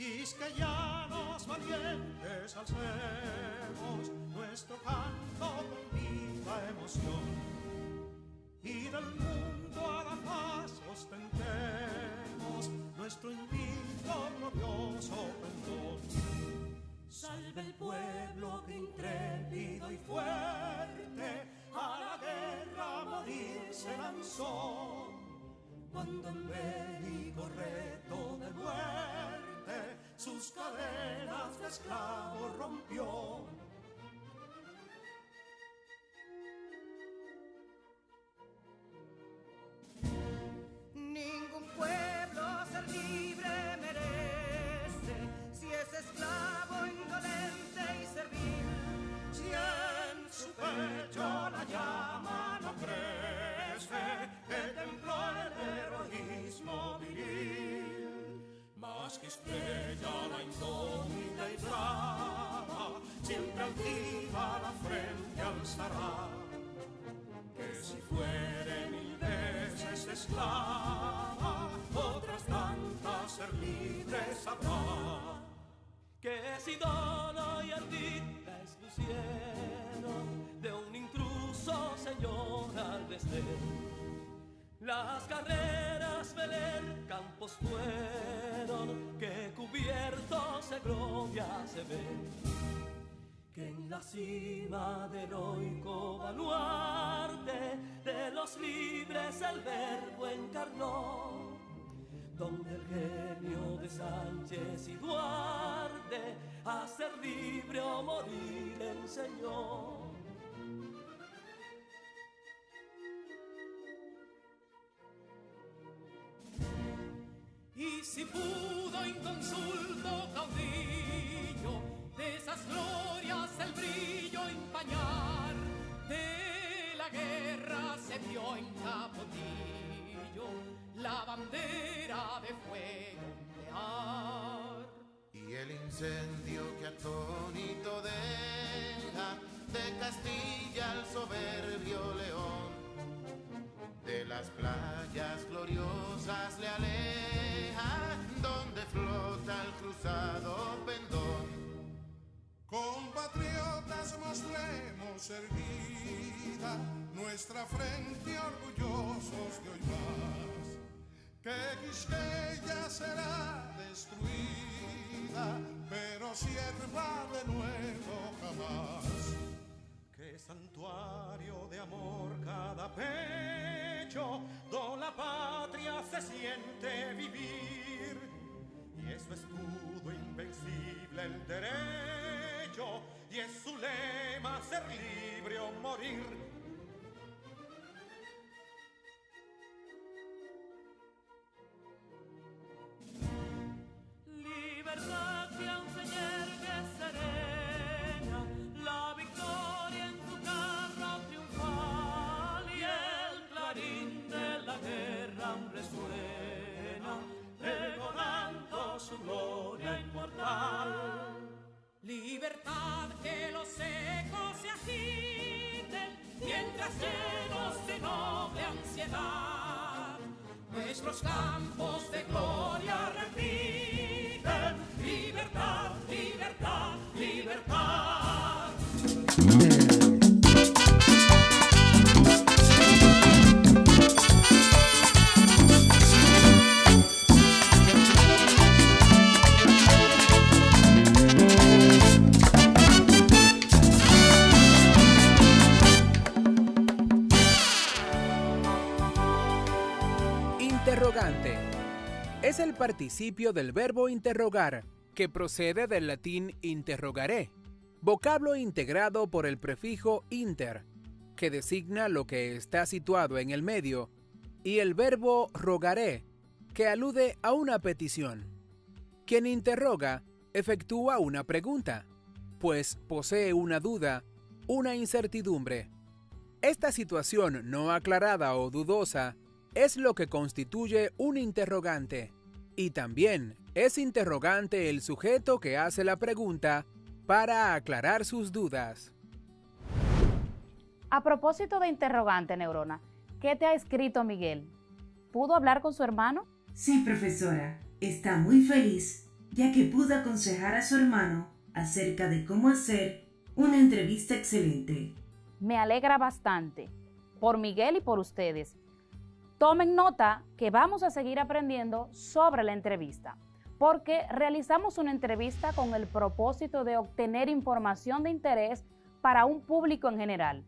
que ya los valientes alcemos nuestro canto con viva emoción y del mundo a la paz ostentemos nuestro invicto glorioso pendón. Salve el pueblo que intrépido y fuerte a la guerra a morir se lanzó, cuando en bélico reto de muerte sus cadenas de esclavos rompió. Ningún pueblo ser libre merece si es esclavo, indolente y servil. Si en su pecho la llama no crece, que templó el heroísmo viril, más que estrella la indómita y brava, siempre altiva la frente alzará, que si fuere mil veces esclava, otras tantas ser libres habrá. Que si dono y ardita expusieron de un intruso señor al desdén. Las carreras veler campos fueron, que cubiertos de gloria se ven. Que en la cima del heroico baluarte de los libres el verbo encarnó, donde el genio de Sánchez y Duarte a ser libre o morir enseñó. Y si pudo inconsulto caudillo de esas glorias el brillo empañar, de la guerra se vio en Capotillo la bandera de fuego ondear. Y el incendio que atónito deja de Castilla al soberbio león, de las playas gloriosas le aleja, donde flota el cruzado pendón. Compatriotas, mostremos erguida nuestra frente orgullosos de hoy más, que Quisqueya será destruida, pero sierva de nuevo jamás. Que santuario de amor cada pecho, do la patria se siente vivir, y es su escudo invencible el derecho, y es su lema ser libre o morir. Libertad que aún se yergue serena, la victoria en su carro triunfal, y el clarín de la guerra resuena, pregonando su gloria inmortal. Libertad, que los ecos se agiten mientras llenos de noble ansiedad nuestros campos de gloria repiten. Libertad, libertad, libertad. Interrogante. Es el participio del verbo interrogar, que procede del latín interrogare, vocablo integrado por el prefijo inter, que designa lo que está situado en el medio, y el verbo rogare, que alude a una petición. Quien interroga efectúa una pregunta, pues posee una duda, una incertidumbre. Esta situación no aclarada o dudosa es lo que constituye un interrogante, y también es interrogante el sujeto que hace la pregunta para aclarar sus dudas. A propósito de interrogante, Neurona, ¿qué te ha escrito Miguel? ¿Pudo hablar con su hermano? Sí, profesora, está muy feliz ya que pudo aconsejar a su hermano acerca de cómo hacer una entrevista excelente. Me alegra bastante por Miguel y por ustedes. Tomen nota que vamos a seguir aprendiendo sobre la entrevista, porque realizamos una entrevista con el propósito de obtener información de interés para un público en general.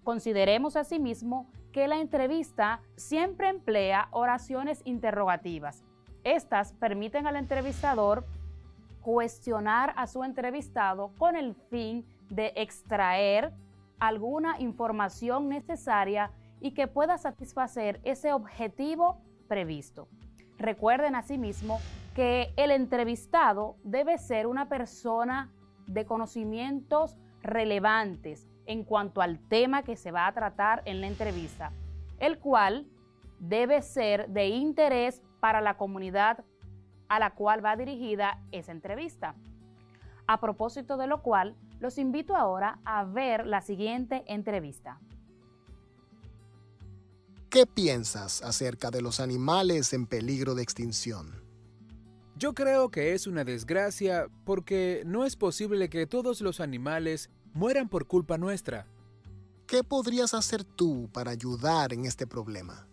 Consideremos asimismo que la entrevista siempre emplea oraciones interrogativas. Estas permiten al entrevistador cuestionar a su entrevistado con el fin de extraer alguna información necesaria y que pueda satisfacer ese objetivo previsto. Recuerden asimismo que el entrevistado debe ser una persona de conocimientos relevantes en cuanto al tema que se va a tratar en la entrevista, el cual debe ser de interés para la comunidad a la cual va dirigida esa entrevista. A propósito de lo cual, los invito ahora a ver la siguiente entrevista. ¿Qué piensas acerca de los animales en peligro de extinción? Yo creo que es una desgracia porque no es posible que todos los animales mueran por culpa nuestra. ¿Qué podrías hacer tú para ayudar en este problema?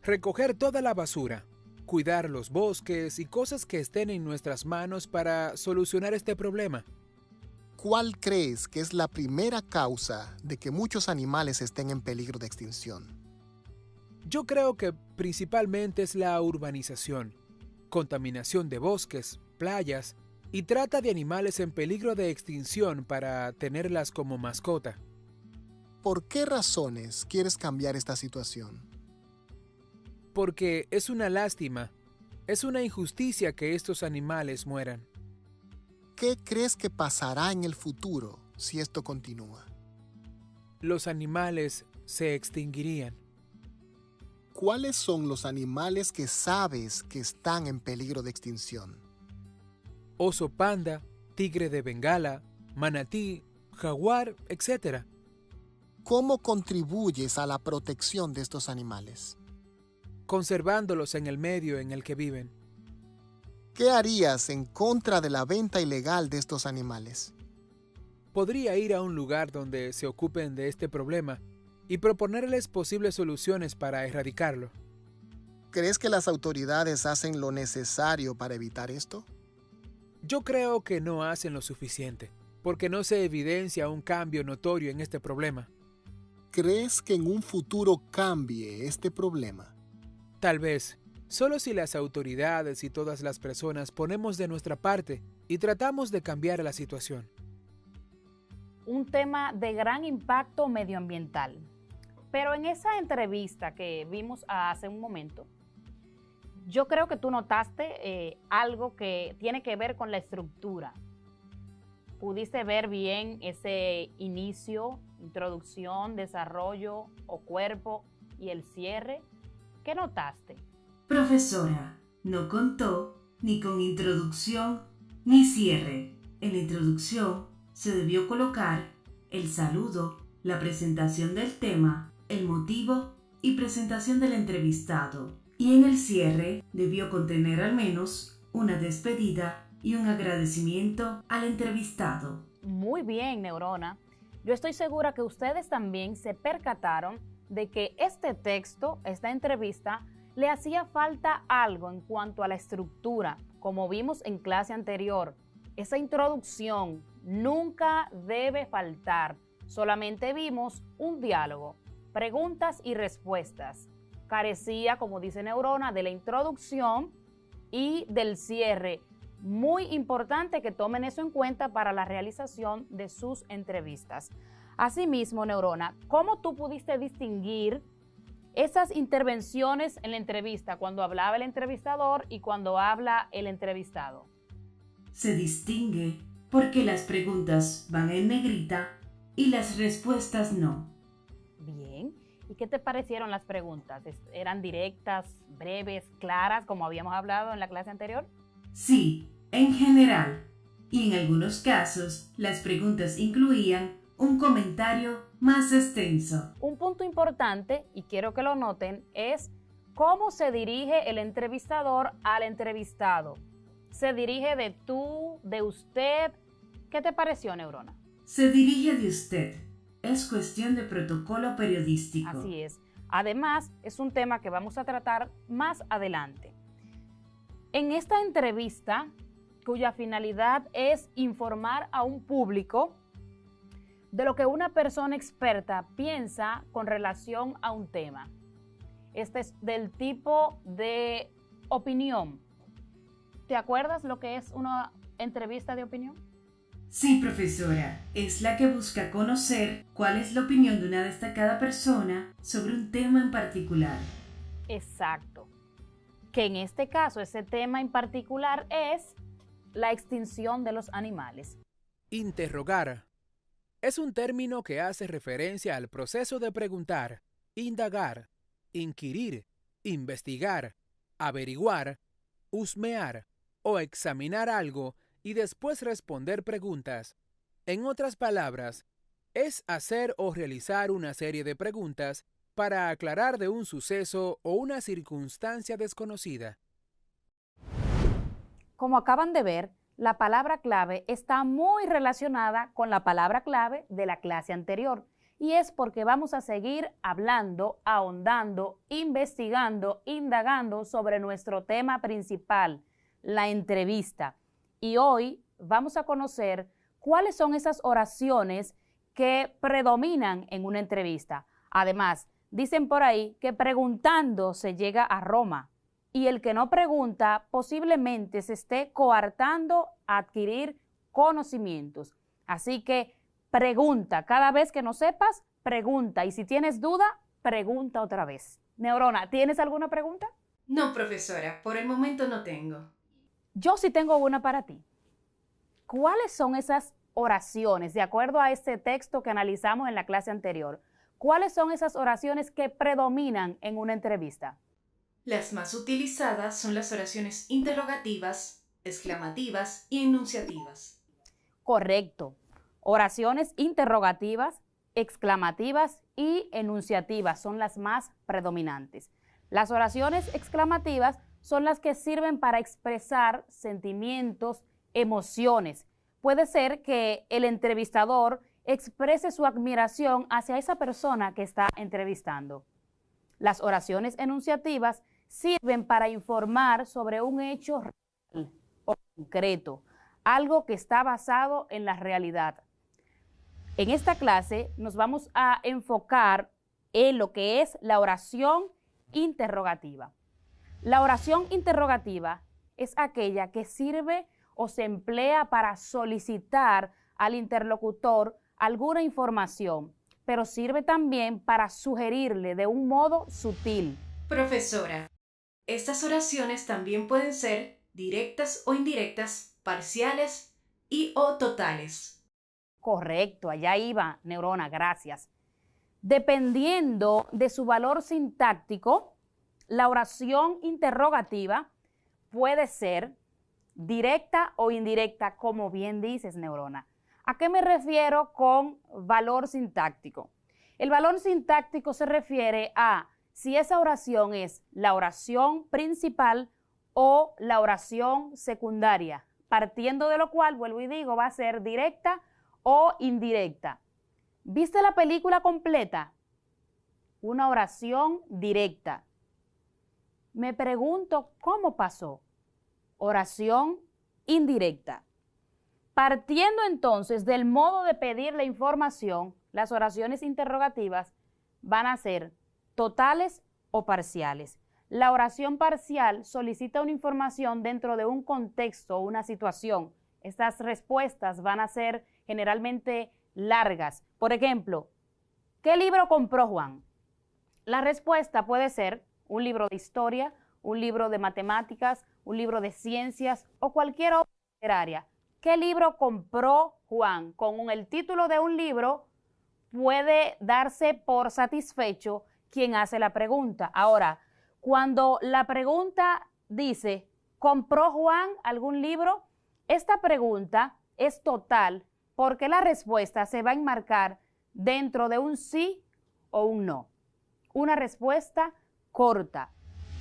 Recoger toda la basura, cuidar los bosques y cosas que estén en nuestras manos para solucionar este problema. ¿Cuál crees que es la primera causa de que muchos animales estén en peligro de extinción? Yo creo que principalmente es la urbanización, contaminación de bosques, playas y trata de animales en peligro de extinción para tenerlas como mascota. ¿Por qué razones quieres cambiar esta situación? Porque es una lástima, es una injusticia que estos animales mueran. ¿Qué crees que pasará en el futuro si esto continúa? Los animales se extinguirían. ¿Cuáles son los animales que sabes que están en peligro de extinción? Oso panda, tigre de Bengala, manatí, jaguar, etc. ¿Cómo contribuyes a la protección de estos animales? Conservándolos en el medio en el que viven. ¿Qué harías en contra de la venta ilegal de estos animales? Podría ir a un lugar donde se ocupen de este problema y proponerles posibles soluciones para erradicarlo. ¿Crees que las autoridades hacen lo necesario para evitar esto? Yo creo que no hacen lo suficiente, porque no se evidencia un cambio notorio en este problema. ¿Crees que en un futuro cambie este problema? Tal vez, solo si las autoridades y todas las personas ponemos de nuestra parte y tratamos de cambiar la situación. Un tema de gran impacto medioambiental. Pero en esa entrevista que vimos hace un momento, yo creo que tú notaste algo que tiene que ver con la estructura. ¿Pudiste ver bien ese inicio, introducción, desarrollo o cuerpo y el cierre? ¿Qué notaste? Profesora, no contó ni con introducción ni cierre. En la introducción se debió colocar el saludo, la presentación del tema, el motivo y presentación del entrevistado. Y en el cierre debió contener al menos una despedida y un agradecimiento al entrevistado. Muy bien, Neurona. Yo estoy segura que ustedes también se percataron de que este texto, esta entrevista, le hacía falta algo en cuanto a la estructura, como vimos en clase anterior. Esa introducción nunca debe faltar. Solamente vimos un diálogo, preguntas y respuestas. Carecía, como dice Neurona, de la introducción y del cierre. Muy importante que tomen eso en cuenta para la realización de sus entrevistas. Asimismo, Neurona, ¿cómo tú pudiste distinguir esas intervenciones en la entrevista, cuando hablaba el entrevistador y cuando habla el entrevistado? Se distingue porque las preguntas van en negrita y las respuestas no. Bien. ¿Y qué te parecieron las preguntas? ¿Eran directas, breves, claras, como habíamos hablado en la clase anterior? Sí, en general. Y en algunos casos, las preguntas incluían un comentario más extenso. Un punto importante, y quiero que lo noten, es cómo se dirige el entrevistador al entrevistado. se dirige de tú, de usted. ¿Qué te pareció, Neurona? Se dirige de usted. Es cuestión de protocolo periodístico. Así es. Además, es un tema que vamos a tratar más adelante. En esta entrevista, cuya finalidad es informar a un público de lo que una persona experta piensa con relación a un tema. Este es del tipo de opinión. ¿Te acuerdas lo que es una entrevista de opinión? Sí, profesora. Es la que busca conocer cuál es la opinión de una destacada persona sobre un tema en particular. Exacto. Que en este caso, ese tema en particular es la extinción de los animales. Interrogar es un término que hace referencia al proceso de preguntar, indagar, inquirir, investigar, averiguar, husmear o examinar algo y después responder preguntas. En otras palabras, es hacer o realizar una serie de preguntas para aclarar de un suceso o una circunstancia desconocida. Como acaban de ver, la palabra clave está muy relacionada con la palabra clave de la clase anterior. Y es porque vamos a seguir hablando, ahondando, investigando, indagando sobre nuestro tema principal, la entrevista. Y hoy vamos a conocer cuáles son esas oraciones que predominan en una entrevista. Además, dicen por ahí que preguntando se llega a Roma. Y el que no pregunta posiblemente se esté coartando a adquirir conocimientos. Así que pregunta, cada vez que no sepas, pregunta. Y si tienes duda, pregunta otra vez. Neurona, ¿tienes alguna pregunta? No, profesora, por el momento no tengo. Yo sí tengo una para ti. ¿Cuáles son esas oraciones, de acuerdo a este texto que analizamos en la clase anterior? ¿Cuáles son esas oraciones que predominan en una entrevista? Las más utilizadas son las oraciones interrogativas, exclamativas y enunciativas. Correcto. Oraciones interrogativas, exclamativas y enunciativas son las más predominantes. Las oraciones exclamativas son las que sirven para expresar sentimientos, emociones. Puede ser que el entrevistador exprese su admiración hacia esa persona que está entrevistando. Las oraciones enunciativas sirven para informar sobre un hecho real o concreto, algo que está basado en la realidad. En esta clase nos vamos a enfocar en lo que es la oración interrogativa. La oración interrogativa es aquella que sirve o se emplea para solicitar al interlocutor alguna información, pero sirve también para sugerirle de un modo sutil. Profesora, estas oraciones también pueden ser directas o indirectas, parciales y o totales. Correcto, allá iba, Neurona, gracias. Dependiendo de su valor sintáctico, la oración interrogativa puede ser directa o indirecta, como bien dices, Neurona. ¿A qué me refiero con valor sintáctico? El valor sintáctico se refiere a si esa oración es la oración principal o la oración secundaria, partiendo de lo cual, vuelvo y digo, va a ser directa o indirecta. ¿Viste la película completa? Una oración directa. Me pregunto cómo pasó. Oración indirecta. Partiendo entonces del modo de pedir la información, las oraciones interrogativas van a ser totales o parciales. La oración parcial solicita una información dentro de un contexto o una situación. Estas respuestas van a ser generalmente largas. Por ejemplo, ¿qué libro compró Juan? La respuesta puede ser un libro de historia, un libro de matemáticas, un libro de ciencias o cualquier obra literaria. ¿Qué libro compró Juan? Con el título de un libro puede darse por satisfecho quien hace la pregunta. Ahora, cuando la pregunta dice, ¿compró Juan algún libro? Esta pregunta es total porque la respuesta se va a enmarcar dentro de un sí o un no. Una respuesta corta.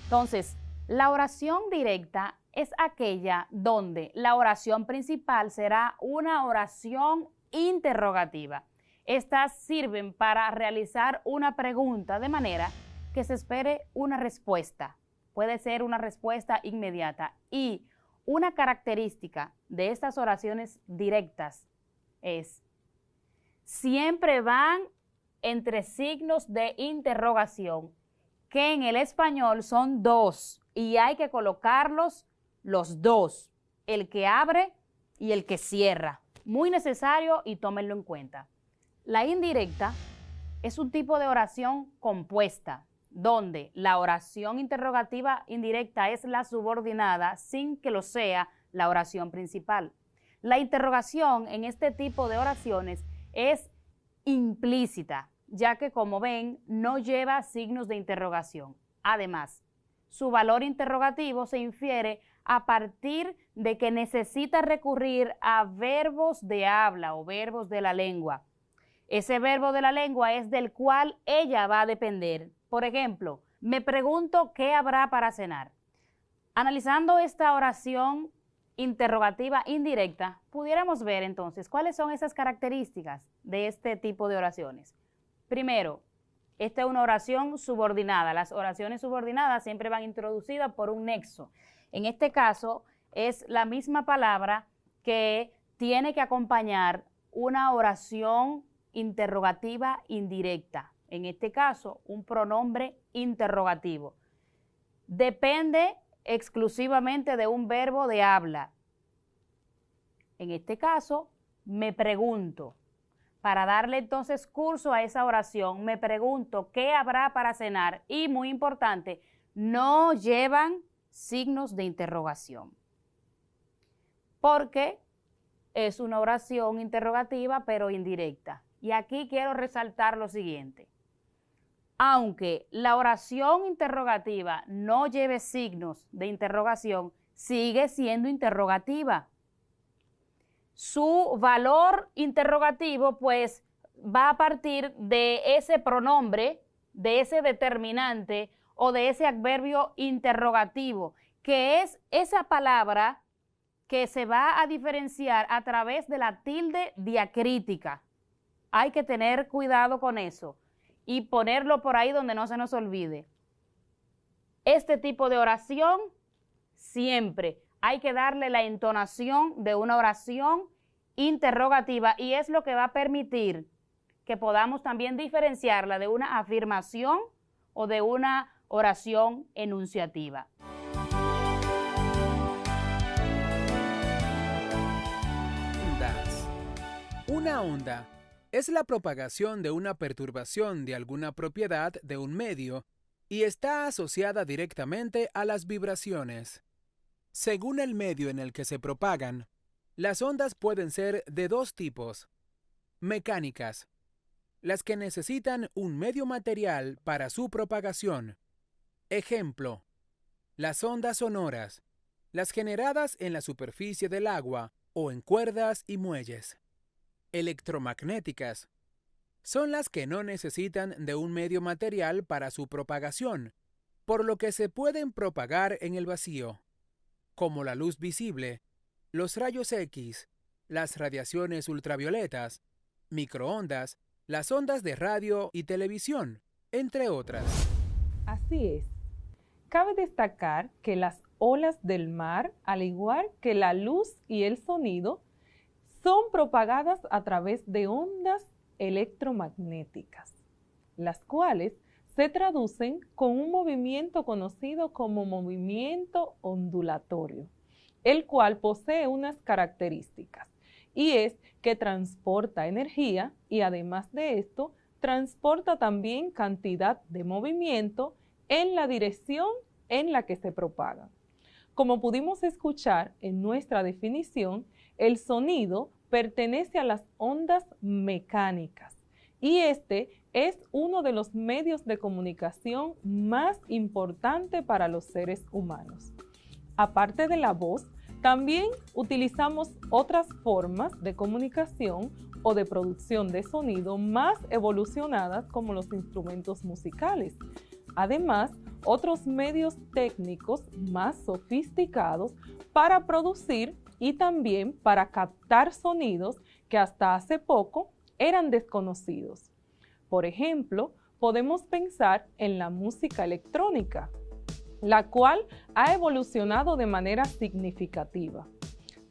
Entonces, la oración directa es aquella donde la oración principal será una oración interrogativa. Estas sirven para realizar una pregunta de manera que se espere una respuesta. Puede ser una respuesta inmediata. Y una característica de estas oraciones directas es siempre van entre signos de interrogación, que en el español son dos y hay que colocarlos los dos, el que abre y el que cierra. Muy necesario y tómenlo en cuenta. La indirecta es un tipo de oración compuesta, donde la oración interrogativa indirecta es la subordinada sin que lo sea la oración principal. La interrogación en este tipo de oraciones es implícita, ya que, como ven, no lleva signos de interrogación. Además, su valor interrogativo se infiere a partir de que necesita recurrir a verbos de habla o verbos de la lengua. Ese verbo de la lengua es del cual ella va a depender. Por ejemplo, me pregunto qué habrá para cenar. Analizando esta oración interrogativa indirecta, pudiéramos ver entonces cuáles son esas características de este tipo de oraciones. Primero, esta es una oración subordinada. Las oraciones subordinadas siempre van introducidas por un nexo. En este caso, es la misma palabra que tiene que acompañar una oración interrogativa indirecta. En este caso, un pronombre interrogativo. Depende exclusivamente de un verbo de habla. En este caso, me pregunto. Para darle entonces curso a esa oración, me pregunto qué habrá para cenar y, muy importante, no llevan signos de interrogación. Porque es una oración interrogativa pero indirecta. Y aquí quiero resaltar lo siguiente. Aunque la oración interrogativa no lleve signos de interrogación, sigue siendo interrogativa. Su valor interrogativo, pues, va a partir de ese pronombre, de ese determinante o de ese adverbio interrogativo, que es esa palabra que se va a diferenciar a través de la tilde diacrítica. Hay que tener cuidado con eso y ponerlo por ahí donde no se nos olvide. Este tipo de oración siempre hay que darle la entonación de una oración interrogativa y es lo que va a permitir que podamos también diferenciarla de una afirmación o de una oración enunciativa. Ondas. Una onda es la propagación de una perturbación de alguna propiedad de un medio y está asociada directamente a las vibraciones. Según el medio en el que se propagan, las ondas pueden ser de dos tipos. Mecánicas, las que necesitan un medio material para su propagación. Ejemplo, las ondas sonoras, las generadas en la superficie del agua o en cuerdas y muelles. Electromagnéticas, son las que no necesitan de un medio material para su propagación, por lo que se pueden propagar en el vacío, como la luz visible, los rayos X, las radiaciones ultravioletas, microondas, las ondas de radio y televisión, entre otras. Así es. Cabe destacar que las olas del mar, al igual que la luz y el sonido, son propagadas a través de ondas electromagnéticas, las cuales se traducen con un movimiento conocido como movimiento ondulatorio, el cual posee unas características, y es que transporta energía y además de esto, transporta también cantidad de movimiento en la dirección en la que se propaga. Como pudimos escuchar en nuestra definición, el sonido pertenece a las ondas mecánicas y este es uno de los medios de comunicación más importante para los seres humanos. Aparte de la voz, también utilizamos otras formas de comunicación o de producción de sonido más evolucionadas como los instrumentos musicales. además otros medios técnicos más sofisticados para producir y también para captar sonidos que hasta hace poco eran desconocidos. Por ejemplo, podemos pensar en la música electrónica, la cual ha evolucionado de manera significativa.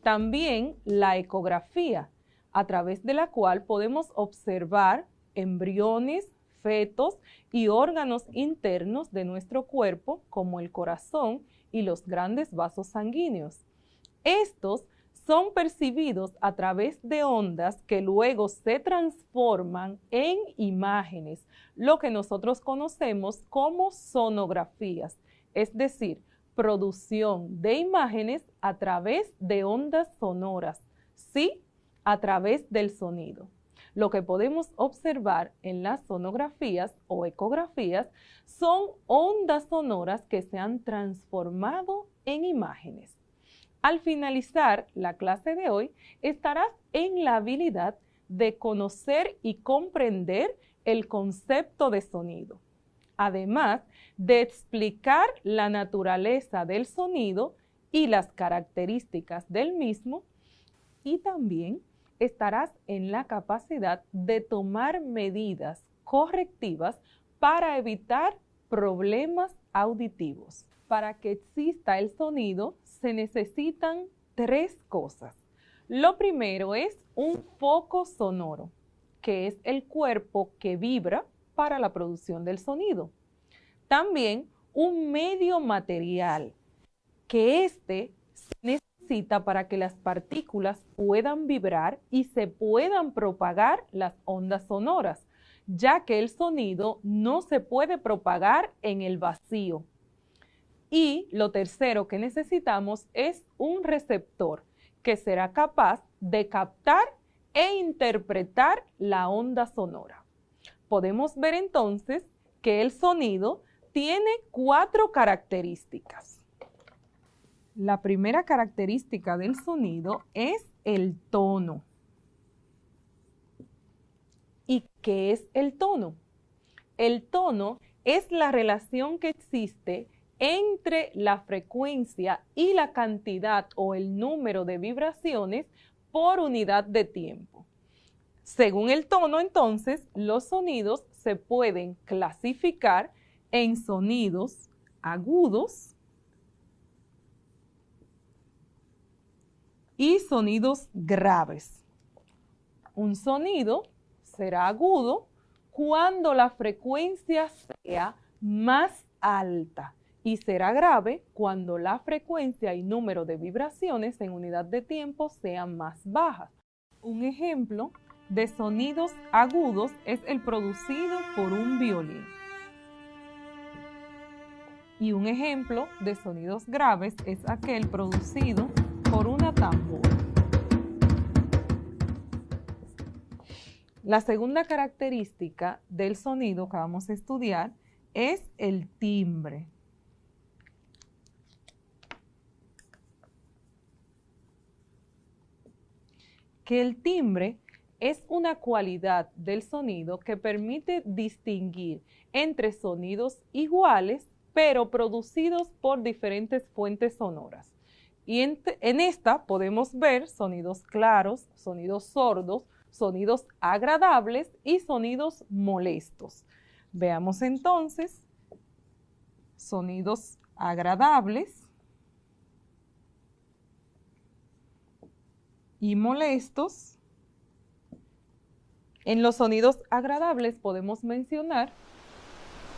También la ecografía, a través de la cual podemos observar embriones, fetos y órganos internos de nuestro cuerpo, como el corazón y los grandes vasos sanguíneos. Estos son percibidos a través de ondas que luego se transforman en imágenes, lo que nosotros conocemos como sonografías, es decir, producción de imágenes a través de ondas sonoras, sí, a través del sonido. Lo que podemos observar en las sonografías o ecografías son ondas sonoras que se han transformado en imágenes. Al finalizar la clase de hoy, estarás en la habilidad de conocer y comprender el concepto de sonido, además de explicar la naturaleza del sonido y las características del mismo, y también estarás en la capacidad de tomar medidas correctivas para evitar problemas auditivos. Para que exista el sonido se necesitan 3 cosas. Lo primero es un foco sonoro, que es el cuerpo que vibra para la producción del sonido. También un medio material, que se necesita para que las partículas puedan vibrar y se puedan propagar las ondas sonoras, ya que el sonido no se puede propagar en el vacío. Y lo tercero que necesitamos es un receptor que será capaz de captar e interpretar la onda sonora. Podemos ver entonces que el sonido tiene 4 características. La primera característica del sonido es el tono. ¿Y qué es el tono? El tono es la relación que existe entre la frecuencia y la cantidad o el número de vibraciones por unidad de tiempo. Según el tono, entonces, los sonidos se pueden clasificar en sonidos agudos y sonidos graves. Un sonido será agudo cuando la frecuencia sea más alta y será grave cuando la frecuencia y número de vibraciones en unidad de tiempo sean más bajas. Un ejemplo de sonidos agudos es el producido por un violín. Y un ejemplo de sonidos graves es aquel producido por una tambora. La segunda característica del sonido que vamos a estudiar es el timbre. Que el timbre es una cualidad del sonido que permite distinguir entre sonidos iguales, pero producidos por diferentes fuentes sonoras. Y en esta podemos ver sonidos claros, sonidos sordos, sonidos agradables y sonidos molestos. Veamos entonces sonidos agradables y molestos. En los sonidos agradables podemos mencionar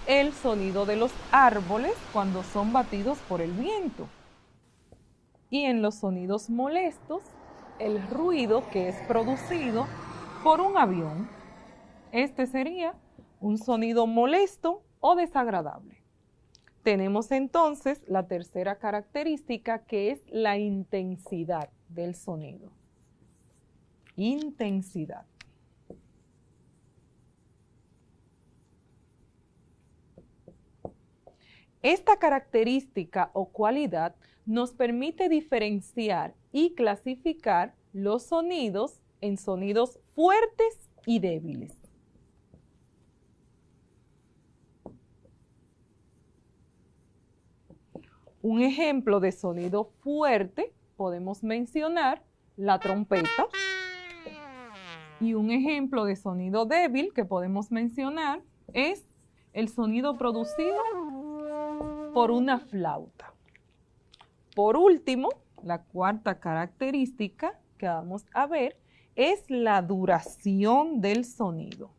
el sonido de los árboles cuando son batidos por el viento. Y en los sonidos molestos, el ruido que es producido por un avión. Este sería un sonido molesto o desagradable. Tenemos entonces la tercera característica, que es la intensidad del sonido. Intensidad. Esta característica o cualidad nos permite diferenciar y clasificar los sonidos en sonidos fuertes y débiles. Un ejemplo de sonido fuerte podemos mencionar la trompeta. Y un ejemplo de sonido débil que podemos mencionar es el sonido producido por una flauta. Por último, la cuarta característica que vamos a ver es la duración del sonido.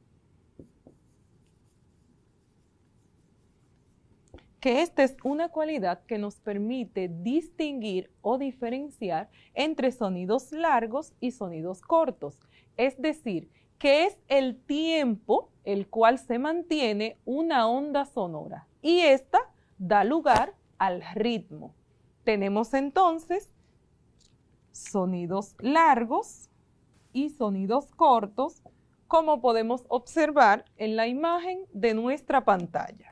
Que esta es una cualidad que nos permite distinguir o diferenciar entre sonidos largos y sonidos cortos. Es decir, que es el tiempo el cual se mantiene una onda sonora y esta da lugar al ritmo. Tenemos entonces sonidos largos y sonidos cortos, como podemos observar en la imagen de nuestra pantalla.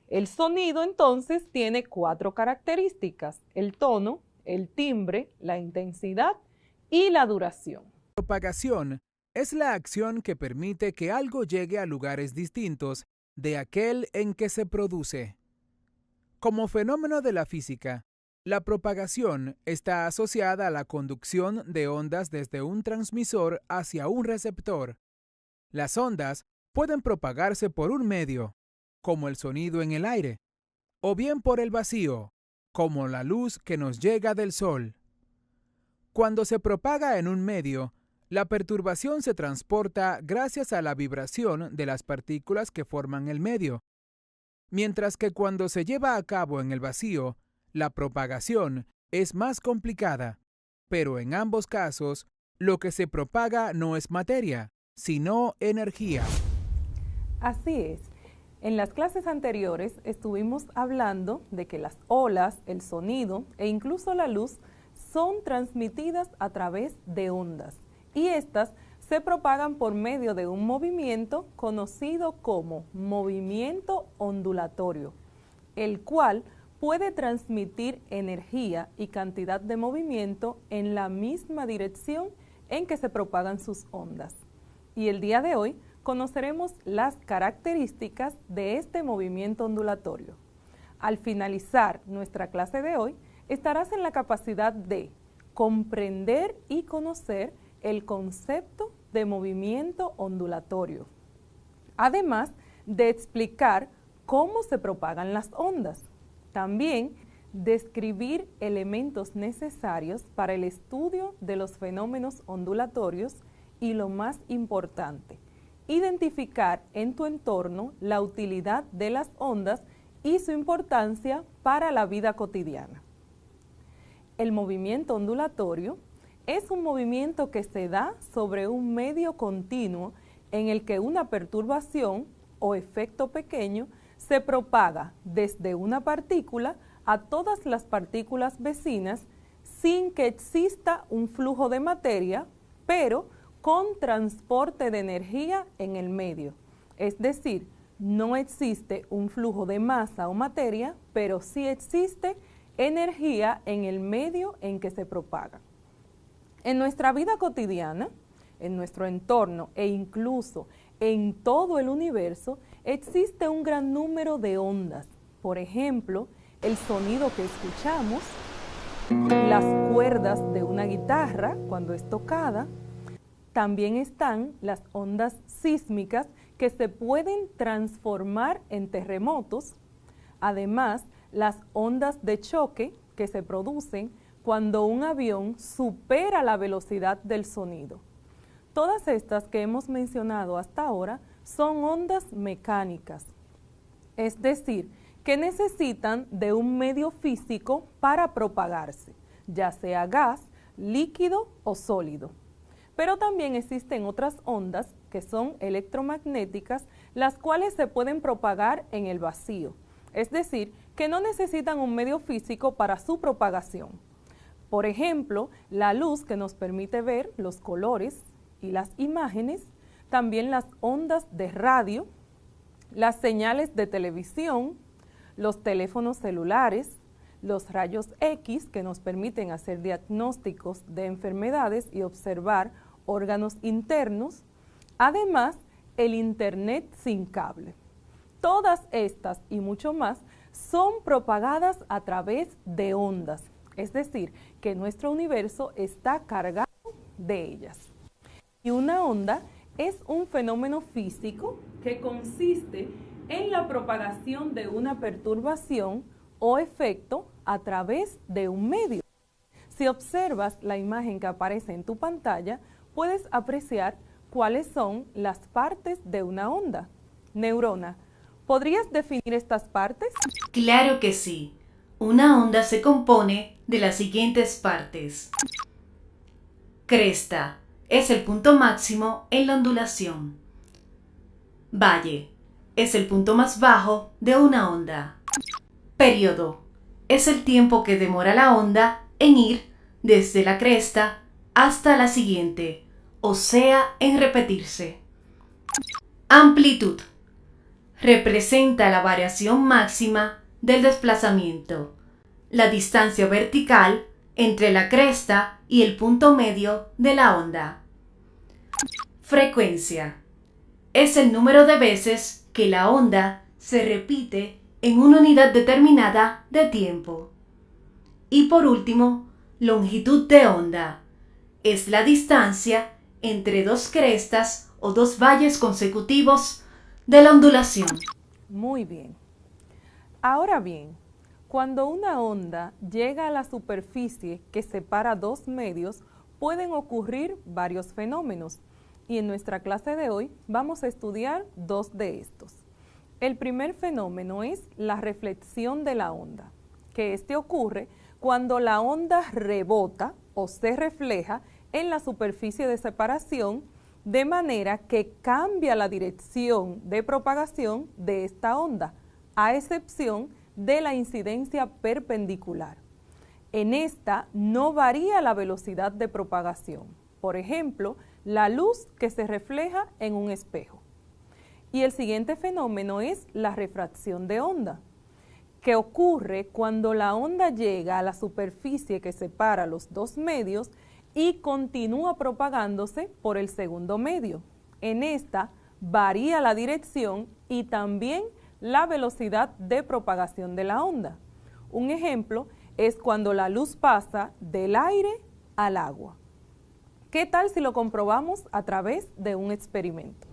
El sonido entonces tiene 4 características: el tono, el timbre, la intensidad y la duración. Propagación es la acción que permite que algo llegue a lugares distintos de aquel en que se produce. Como fenómeno de la física, la propagación está asociada a la conducción de ondas desde un transmisor hacia un receptor. Las ondas pueden propagarse por un medio, como el sonido en el aire, o bien por el vacío, como la luz que nos llega del sol. Cuando se propaga en un medio, la perturbación se transporta gracias a la vibración de las partículas que forman el medio, mientras que cuando se lleva a cabo en el vacío, la propagación es más complicada, pero en ambos casos, lo que se propaga no es materia, sino energía. Así es. En las clases anteriores estuvimos hablando de que las olas, el sonido e incluso la luz son transmitidas a través de ondas y estas se propagan por medio de un movimiento conocido como movimiento ondulatorio, el cual puede transmitir energía y cantidad de movimiento en la misma dirección en que se propagan sus ondas. Y el día de hoy conoceremos las características de este movimiento ondulatorio. Al finalizar nuestra clase de hoy, estarás en la capacidad de comprender y conocer el concepto de movimiento ondulatorio, además de explicar cómo se propagan las ondas. También describir elementos necesarios para el estudio de los fenómenos ondulatorios y, lo más importante, identificar en tu entorno la utilidad de las ondas y su importancia para la vida cotidiana. El movimiento ondulatorio es un movimiento que se da sobre un medio continuo en el que una perturbación o efecto pequeño se propaga desde una partícula a todas las partículas vecinas sin que exista un flujo de materia, pero con transporte de energía en el medio. Es decir, no existe un flujo de masa o materia, pero sí existe energía en el medio en que se propaga. En nuestra vida cotidiana, en nuestro entorno e incluso en todo el universo, existe un gran número de ondas. Por ejemplo, el sonido que escuchamos, las cuerdas de una guitarra cuando es tocada. También están las ondas sísmicas que se pueden transformar en terremotos. Además, las ondas de choque que se producen cuando un avión supera la velocidad del sonido. Todas estas que hemos mencionado hasta ahora son ondas mecánicas, es decir, que necesitan de un medio físico para propagarse, ya sea gas, líquido o sólido. Pero también existen otras ondas que son electromagnéticas, las cuales se pueden propagar en el vacío, es decir, que no necesitan un medio físico para su propagación. Por ejemplo, la luz que nos permite ver los colores y las imágenes, también las ondas de radio, las señales de televisión, los teléfonos celulares, los rayos X que nos permiten hacer diagnósticos de enfermedades y observar órganos internos, además el Internet sin cable. Todas estas y mucho más son propagadas a través de ondas, es decir, que nuestro universo está cargado de ellas. Y una onda es un fenómeno físico que consiste en la propagación de una perturbación o efecto a través de un medio. Si observas la imagen que aparece en tu pantalla, puedes apreciar cuáles son las partes de una onda. Neurona, ¿podrías definir estas partes? Claro que sí. Una onda se compone de las siguientes partes. Cresta es el punto máximo en la ondulación. Valle es el punto más bajo de una onda. Período es el tiempo que demora la onda en ir desde la cresta hasta la siguiente, o sea, en repetirse. Amplitud representa la variación máxima del desplazamiento, la distancia vertical entre la cresta y el punto medio de la onda. Frecuencia es el número de veces que la onda se repite en una unidad determinada de tiempo. Y por último, longitud de onda es la distancia entre dos crestas o dos valles consecutivos de la ondulación. Muy bien. Ahora bien, cuando una onda llega a la superficie que separa dos medios, pueden ocurrir varios fenómenos. Y en nuestra clase de hoy vamos a estudiar dos de estos. El primer fenómeno es la reflexión de la onda, que ocurre cuando la onda rebota o se refleja en la superficie de separación, de manera que cambia la dirección de propagación de esta onda, a excepción de la incidencia perpendicular. En esta no varía la velocidad de propagación. Por ejemplo, la luz que se refleja en un espejo. Y el siguiente fenómeno es la refracción de onda, que ocurre cuando la onda llega a la superficie que separa los dos medios y continúa propagándose por el segundo medio. En esta varía la dirección y también la velocidad de propagación de la onda. Un ejemplo es cuando la luz pasa del aire al agua. ¿Qué tal si lo comprobamos a través de un experimento?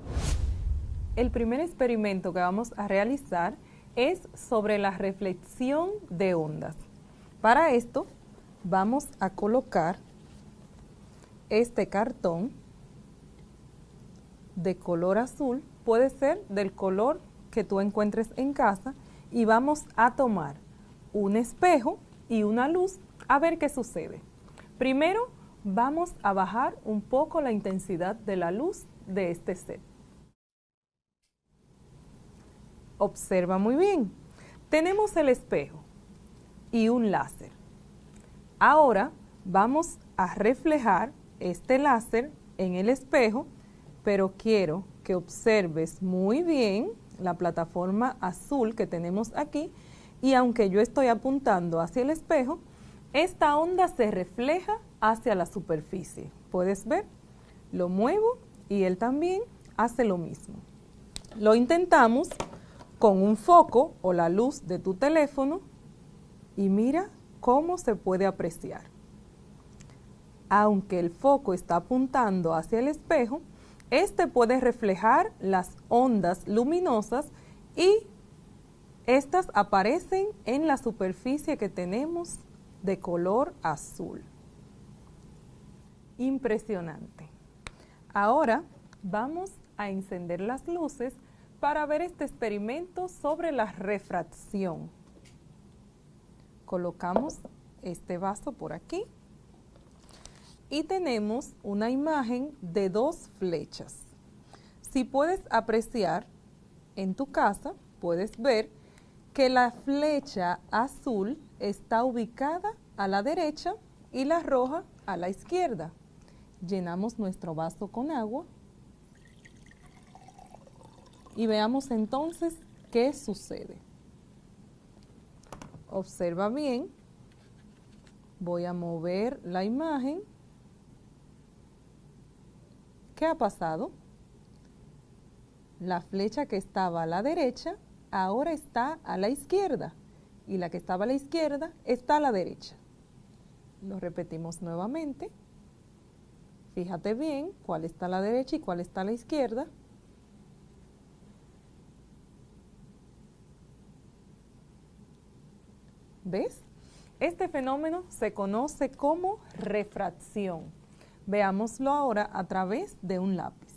El primer experimento que vamos a realizar es sobre la reflexión de ondas. Para esto vamos a colocar este cartón de color azul, puede ser del color que tú encuentres en casa, y vamos a tomar un espejo y una luz a ver qué sucede. Primero vamos a bajar un poco la intensidad de la luz de este set. Observa muy bien. Tenemos el espejo y un láser. Ahora vamos a reflejar este láser en el espejo, pero quiero que observes muy bien la plataforma azul que tenemos aquí, y aunque yo estoy apuntando hacia el espejo, esta onda se refleja hacia la superficie. ¿Puedes ver? Lo muevo y él también hace lo mismo. Lo intentamos con un foco o la luz de tu teléfono y mira cómo se puede apreciar. Aunque el foco está apuntando hacia el espejo, este puede reflejar las ondas luminosas y estas aparecen en la superficie que tenemos de color azul. Impresionante. Ahora vamos a encender las luces para ver este experimento sobre la refracción. Colocamos este vaso por aquí y tenemos una imagen de dos flechas. Si puedes apreciar en tu casa, puedes ver que la flecha azul está ubicada a la derecha y la roja a la izquierda. Llenamos nuestro vaso con agua y veamos entonces qué sucede. Observa bien. Voy a mover la imagen. ¿Qué ha pasado? La flecha que estaba a la derecha ahora está a la izquierda. y la que estaba a la izquierda está a la derecha. Lo repetimos nuevamente. Fíjate bien cuál está a la derecha y cuál está a la izquierda. ¿Ves? Este fenómeno se conoce como refracción. Veámoslo ahora a través de un lápiz.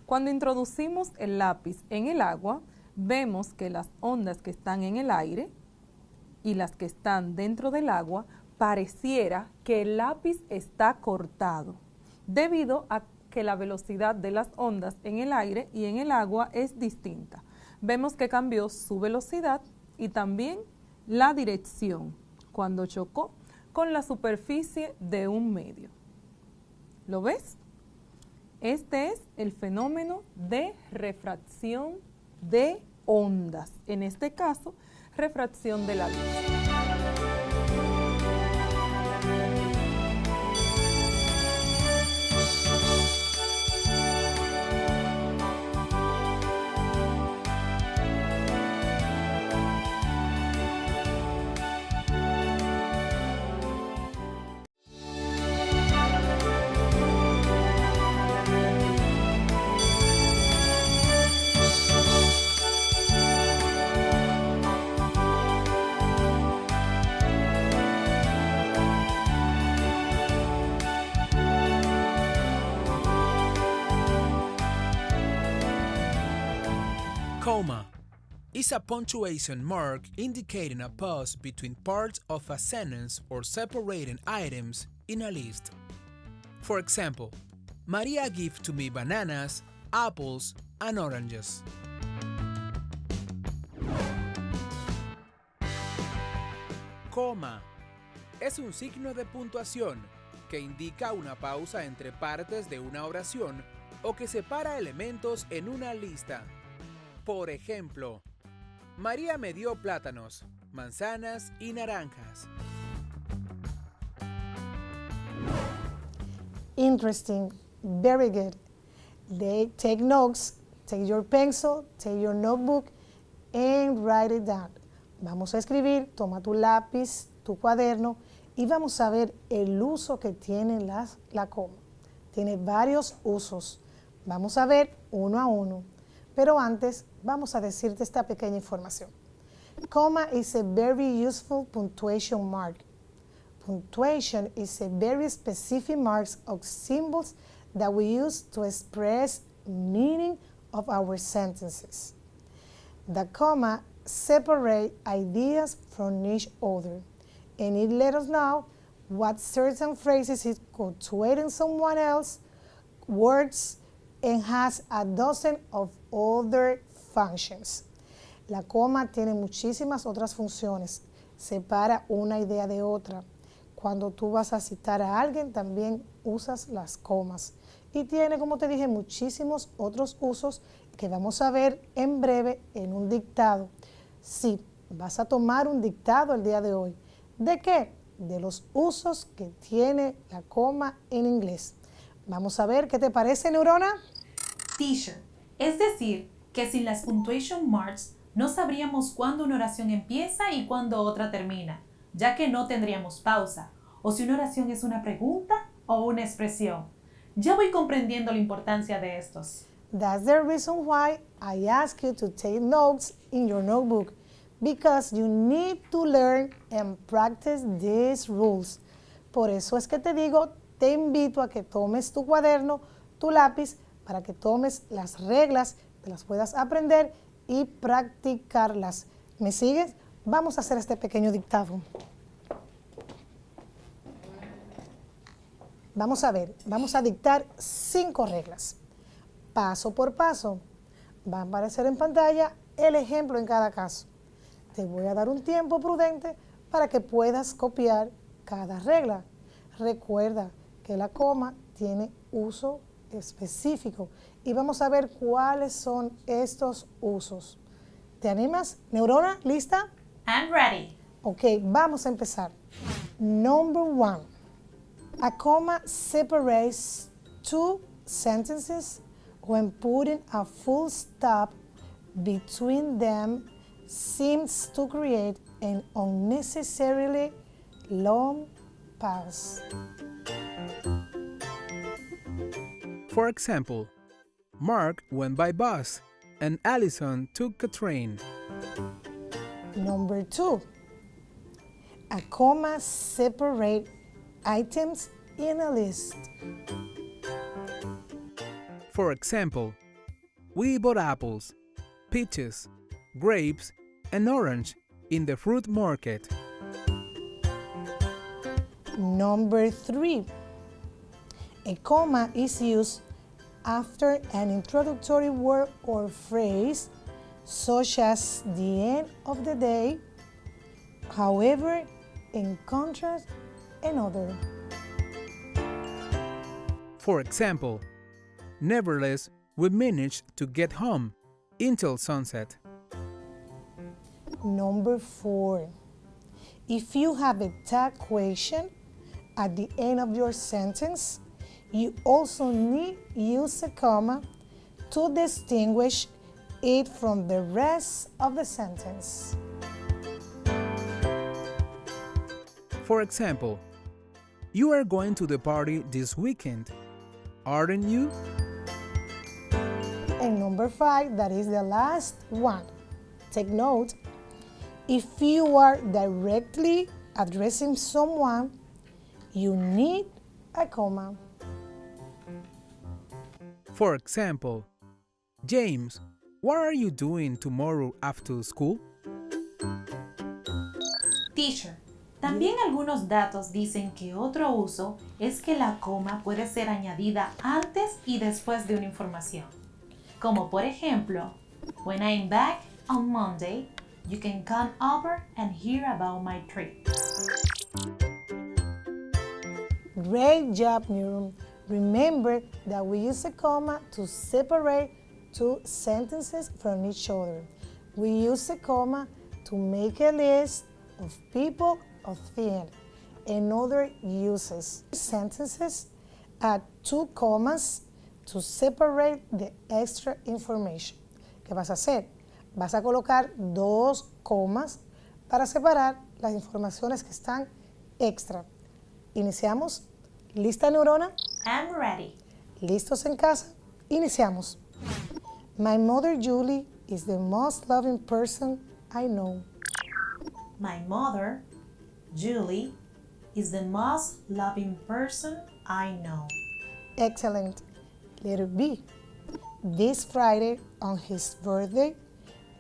Cuando introducimos el lápiz en el agua, vemos que las ondas que están en el aire y las que están dentro del agua, pareciera que el lápiz está cortado, debido a que la velocidad de las ondas en el aire y en el agua es distinta. Vemos que cambió su velocidad y también la dirección cuando chocó con la superficie de un medio. ¿Lo ves? Este es el fenómeno de refracción de ondas, en este caso, refracción de la luz. Comma is a punctuation mark indicating a pause between parts of a sentence or separating items in a list. For example, Maria gave to me bananas, apples, and oranges. Coma es un signo de puntuación que indica una pausa entre partes de una oración o que separa elementos en una lista. Por ejemplo, María me dio plátanos, manzanas y naranjas. Interesting. Very good. Take notes. Take your pencil, take your notebook, and write it down. Vamos a escribir, toma tu lápiz, tu cuaderno, y vamos a ver el uso que tiene la coma. Tiene varios usos. Vamos a ver uno a uno. Pero antes, vamos a decirte esta pequeña información. Comma is a very useful punctuation mark. Punctuation is a very specific mark of symbols that we use to express meaning of our sentences. The comma separates ideas from each other, and it lets us know what certain phrases is punctuating someone else's words and has a dozen of other functions. La coma tiene muchísimas otras funciones. Separa una idea de otra. Cuando tú vas a citar a alguien, también usas las comas. Y tiene, como te dije, muchísimos otros usos que vamos a ver en breve en un dictado. Sí, vas a tomar un dictado el día de hoy. ¿De qué? De los usos que tiene la coma en inglés. Vamos a ver qué te parece, Neurona. Teacher, es decir, que sin las punctuation marks no sabríamos cuándo una oración empieza y cuándo otra termina, ya que no tendríamos pausa, o si una oración es una pregunta o una expresión. Ya voy comprendiendo la importancia de estos. That's the reason why I ask you to take notes in your notebook, because you need to learn and practice these rules. Por eso es que te digo, te invito a que tomes tu cuaderno, tu lápiz, para que tomes las reglas, te las puedas aprender y practicarlas. ¿Me sigues? Vamos a hacer este pequeño dictado. Vamos a ver, vamos a dictar 5 reglas. Paso por paso. Va a aparecer en pantalla el ejemplo en cada caso. Te voy a dar un tiempo prudente para que puedas copiar cada regla. Recuerda que la coma tiene uso específico y vamos a ver cuáles son estos usos. ¿Te animas? Neurona, ¿lista? I'm ready. Ok, vamos a empezar. Number 1. A comma separates 2 sentences when putting a full stop between them seems to create an unnecessarily long pause. For example, Mark went by bus and Allison took a train. Number 2. A comma separates items in a list. For example, we bought apples, peaches, grapes, and orange in the fruit market. Number 3. A comma is used after an introductory word or phrase, such as the end of the day, however, in contrast, another. For example, nevertheless, we managed to get home until sunset. Number 4. If you have a tag question at the end of your sentence, you also need to use a comma to distinguish it from the rest of the sentence. For example, you are going to the party this weekend, aren't you? And number 5, that is the last one. Take note, if you are directly addressing someone, you need a comma. For example, James, what are you doing tomorrow after school? Teacher, también algunos datos dicen que otro uso es que la coma puede ser añadida antes y después de una información. Como por ejemplo, when I'm back on Monday, you can come over and hear about my trip. Great job, Nirum. Remember that we use a comma to separate two sentences from each other. We use a comma to make a list of people or things and other uses. Sentences add two commas to separate the extra information. ¿Qué vas a hacer? Vas a colocar dos comas para separar las informaciones que están extra. Iniciamos. ¿Lista, neurona? I'm ready. ¿Listos en casa? Iniciamos. My mother, Julie, is the most loving person I know. My mother, Julie, is the most loving person I know. Excellent. Letter B. This Friday, on his birthday,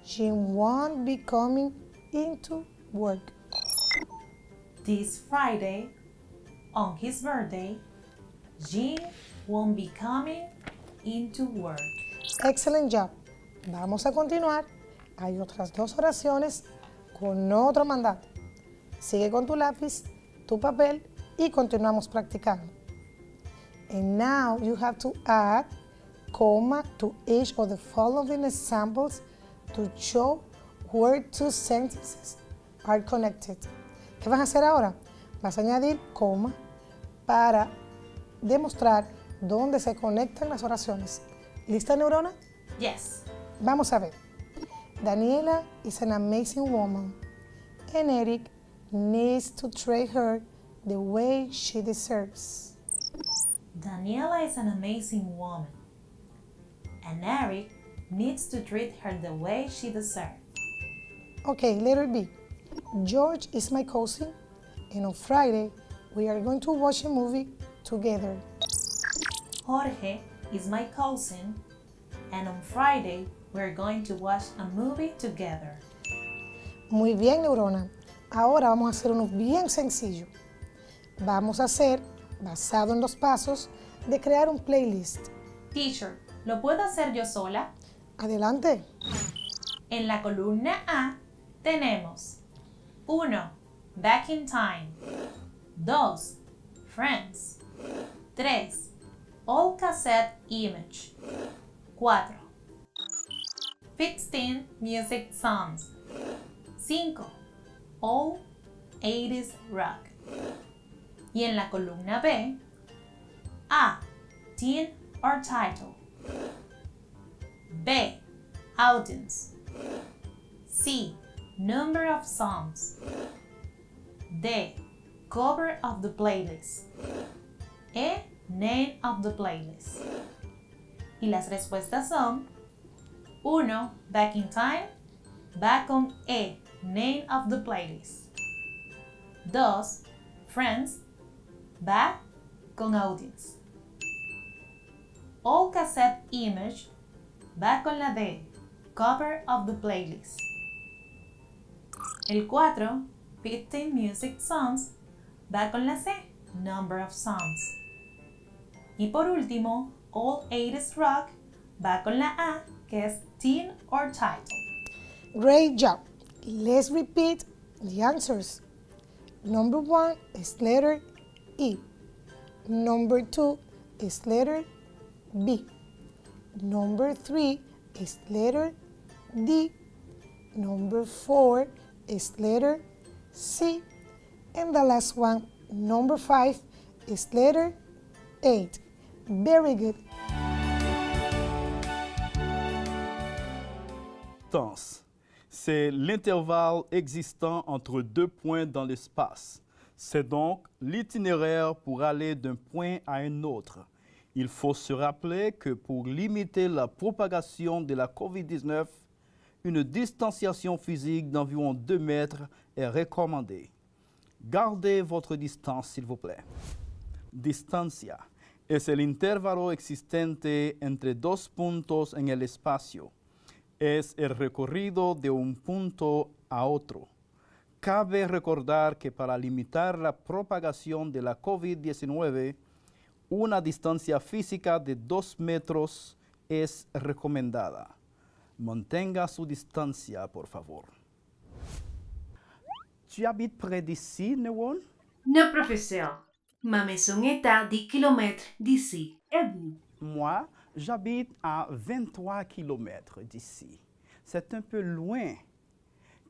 Jim won't be coming into work. This Friday, on his birthday, Jim won't be coming into work. Excellent job. Vamos a continuar. Hay otras dos oraciones con otro mandato. Sigue con tu lápiz, tu papel y continuamos practicando. And now you have to add comma to each of the following examples to show where two sentences are connected. ¿Qué vas a hacer ahora? Vas a añadir coma para demostrar dónde se conectan las oraciones. ¿Lista, neurona? Yes. Vamos a ver. Daniela is an amazing woman, and Eric needs to treat her the way she deserves. Daniela is an amazing woman, and Eric needs to treat her the way she deserves. Okay, letter B. George is my cousin, and on Friday, we are going to watch a movie together. Jorge is my cousin, and on Friday, we're going to watch a movie together. Muy bien, neurona. Ahora vamos a hacer uno bien sencillo. Vamos a hacer, basado en los pasos, de crear un playlist. Teacher, ¿lo puedo hacer yo sola? Adelante. En la columna A tenemos 1. Back in Time. 2. Friends. 3. All Cassette Image. 4. 15 Music Songs. 5. All 80s Rock. Y en la columna B, A. Teen or Title. B. Audience. C. Number of songs. D. Cover of the playlist. E. Name of the playlist. Y las respuestas son 1. Back in Time, va con E. Name of the playlist. 2. Friends, va con Audience. All Cassette Image, va con la D. Cover of the playlist. El 4, 15 Music Songs, va con la C. Number of songs. Y por último, All 80s Rock, va con la A, que es Teen or Title. Great job. Let's repeat the answers. Number 1 is letter E. Number 2 is letter B. Number 3 is letter D. Number 4 is letter C. And the last one, number 5, is letter 8. Very good. Distance. C'est l'intervalle existant entre deux points dans l'espace. C'est donc l'itinéraire pour aller d'un point à un autre. Il faut se rappeler que pour limiter la propagation de la COVID-19, une distanciation physique d'environ 2 mètres est recommandée. Gardez votre distance, s'il vous plaît. Distancia es el intervalo existente entre dos puntos en el espacio. Es el recorrido de un punto a otro. Cabe recordar que para limitar la propagación de la COVID-19, una distancia física de 2 metros es recomendada. Mantenga su distancia, por favor. Tu habites près d'ici, Newon? Non, professeur. Ma maison est à 10 km d'ici. Et vous? Moi, j'habite à 23 km d'ici. C'est un peu loin.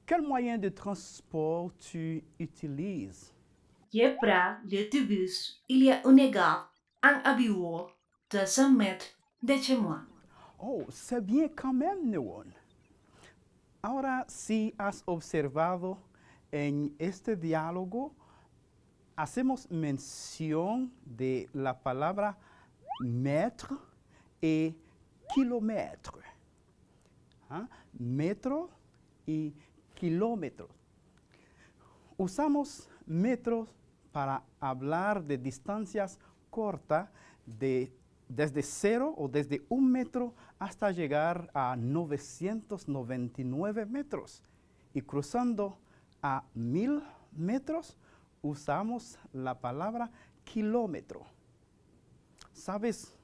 Quel moyen de transport tu utilises? Je prends l'autobus. Il y a une gare en environ 200 mètres de chez moi. Oh, c'est bien quand même, Newon. Ahora, si has observado en este diálogo, hacemos mención de la palabra metro y kilómetro. ¿Ah? Metro y kilómetro. Usamos metros para hablar de distancias cortas desde 0 o desde 1 metro hasta llegar a 999 metros. Y cruzando a 1000 metros, usamos la palabra kilómetro. ¿Sabes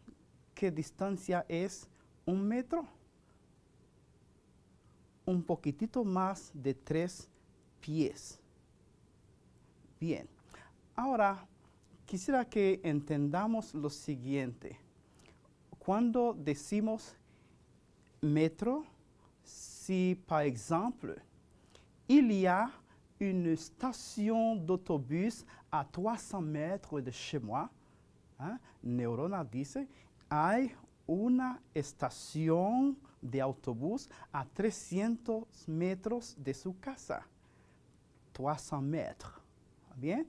qué distancia es 1 metro? Un poquitito más de 3 pies. Bien. Ahora, quisiera que entendamos lo siguiente. Cuando decimos metro, si par exemple, il y a une station d'autobus à 300 mètres de chez moi, Neurona dice, hay una estación de autobús a 300 metros de su casa. 300 mètres. Bien?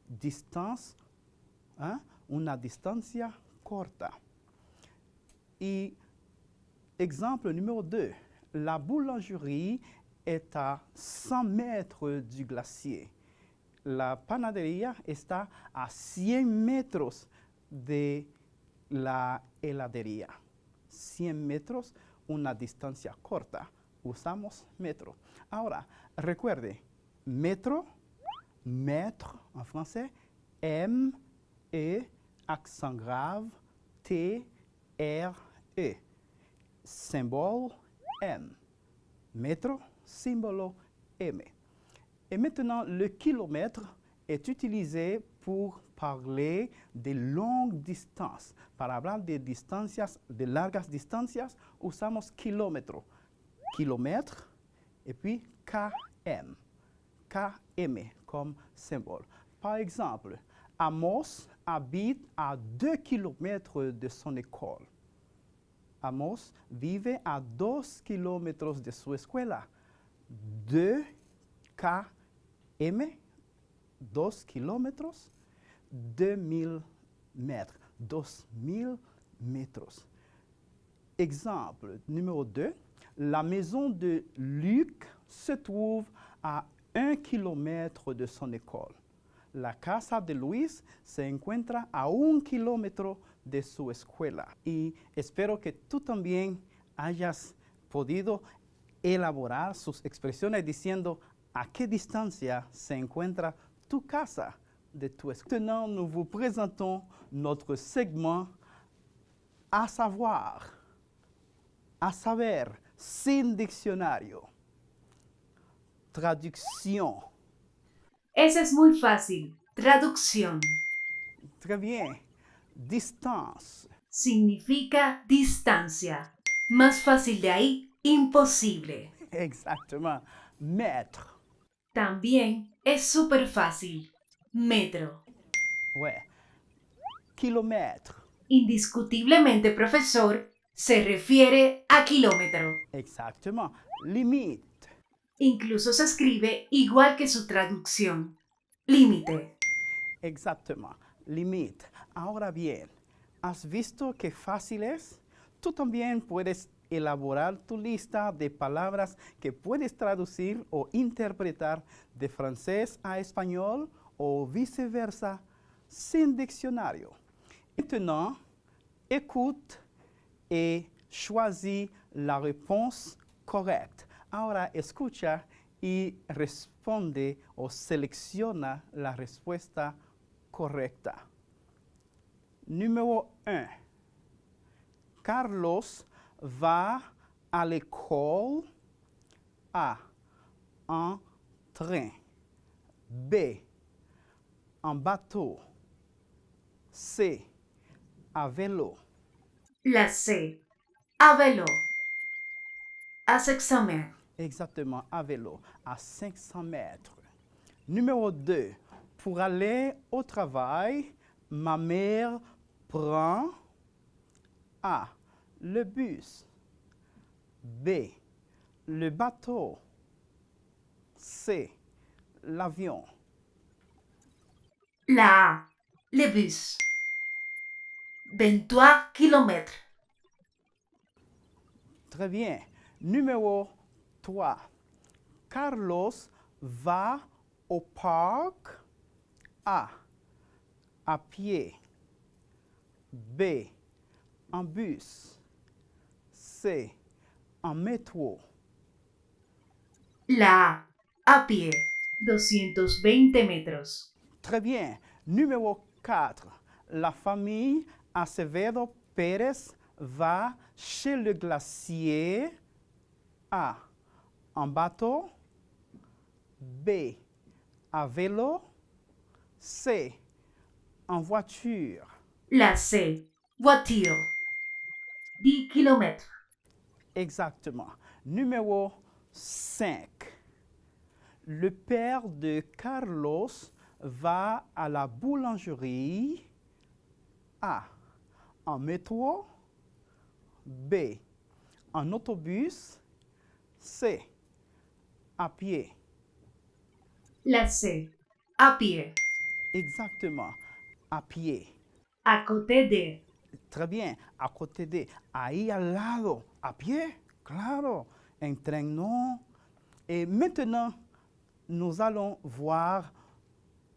Distance, una distancia corta. Y exemple numéro 2, la boulangerie est à 100 mètres du glacier. La panadería está a 100 metros de la heladería. 100 metros, una distancia corta. Usamos metro. Ahora, recuerde, metro, mètre en français, M, E, accent grave, T, R, E. Symbole M. Métro, symbole M. Et maintenant, le kilomètre est utilisé pour parler de longues distances. Para hablar de distancias, de largas distancias, usamos kilómetro. Kilomètre, et puis KM. KM comme symbole. Par exemple, Amos habite à 2 kilomètres de son école. Amos vive a 2 kilómetros de su escuela. 2 km, 2 kilómetros, 2000 mètres, 2000 mètres. Exemple numéro 2, la maison de Luc se trouve à 1 kilómetro de son école. La casa de Luis se encuentra a 1 kilómetro de su escuela. Y espero que tú también hayas podido elaborar sus expresiones diciendo a qué distancia se encuentra tu casa de tu escuela. Maintenant, nous vous présentons notre segment à savoir, à saber, sin diccionario. Traducción. Ese es muy fácil. Traducción. Très bien. Distance. Significa distancia. Más fácil de ahí, imposible. Exactement. Mètre. También es súper fácil. Metro. Ouais. Kilomètre. Indiscutiblemente, profesor, se refiere a kilómetro. Exactement. Limite. Incluso se escribe igual que su traducción. Límite. Exactement. Limite. Ahora bien, ¿has visto qué fácil es? Tú también puedes elaborar tu lista de palabras que puedes traducir o interpretar de francés a español o viceversa sin diccionario. Maintenant, écoute et choisis la réponse correcte. Ahora escucha y responde o selecciona la respuesta correcta. Numéro 1. Carlos va à l'école. A. En train. B. En bateau. C. À vélo. La C. À vélo. À 500 mètres. Exactement, à vélo, à 500 mètres. Numéro 2. Pour aller au travail, ma mère prend A. Le bus. B. Le bateau. C. L'avion. La A. Le bus. 23 kilomètres. Très bien. Numéro 3. Carlos va au parc. A. À pied. B. En bus. C. En métro. La A. A pie. 220 metros. Très bien. Numéro 4. La famille Acevedo Pérez va chez le glacier. A. En bateau. B. À vélo. C. En voiture. La C. Voiture. 10 kilomètres. Exactement. Numéro 5. Le père de Carlos va à la boulangerie. A. En métro. B. En autobus. C. À pied. La C. À pied. Exactement. À pied. À côté de. Très bien. À côté de. Ahí al lado. À pied. Claro. En tren, non. Et maintenant, nous allons voir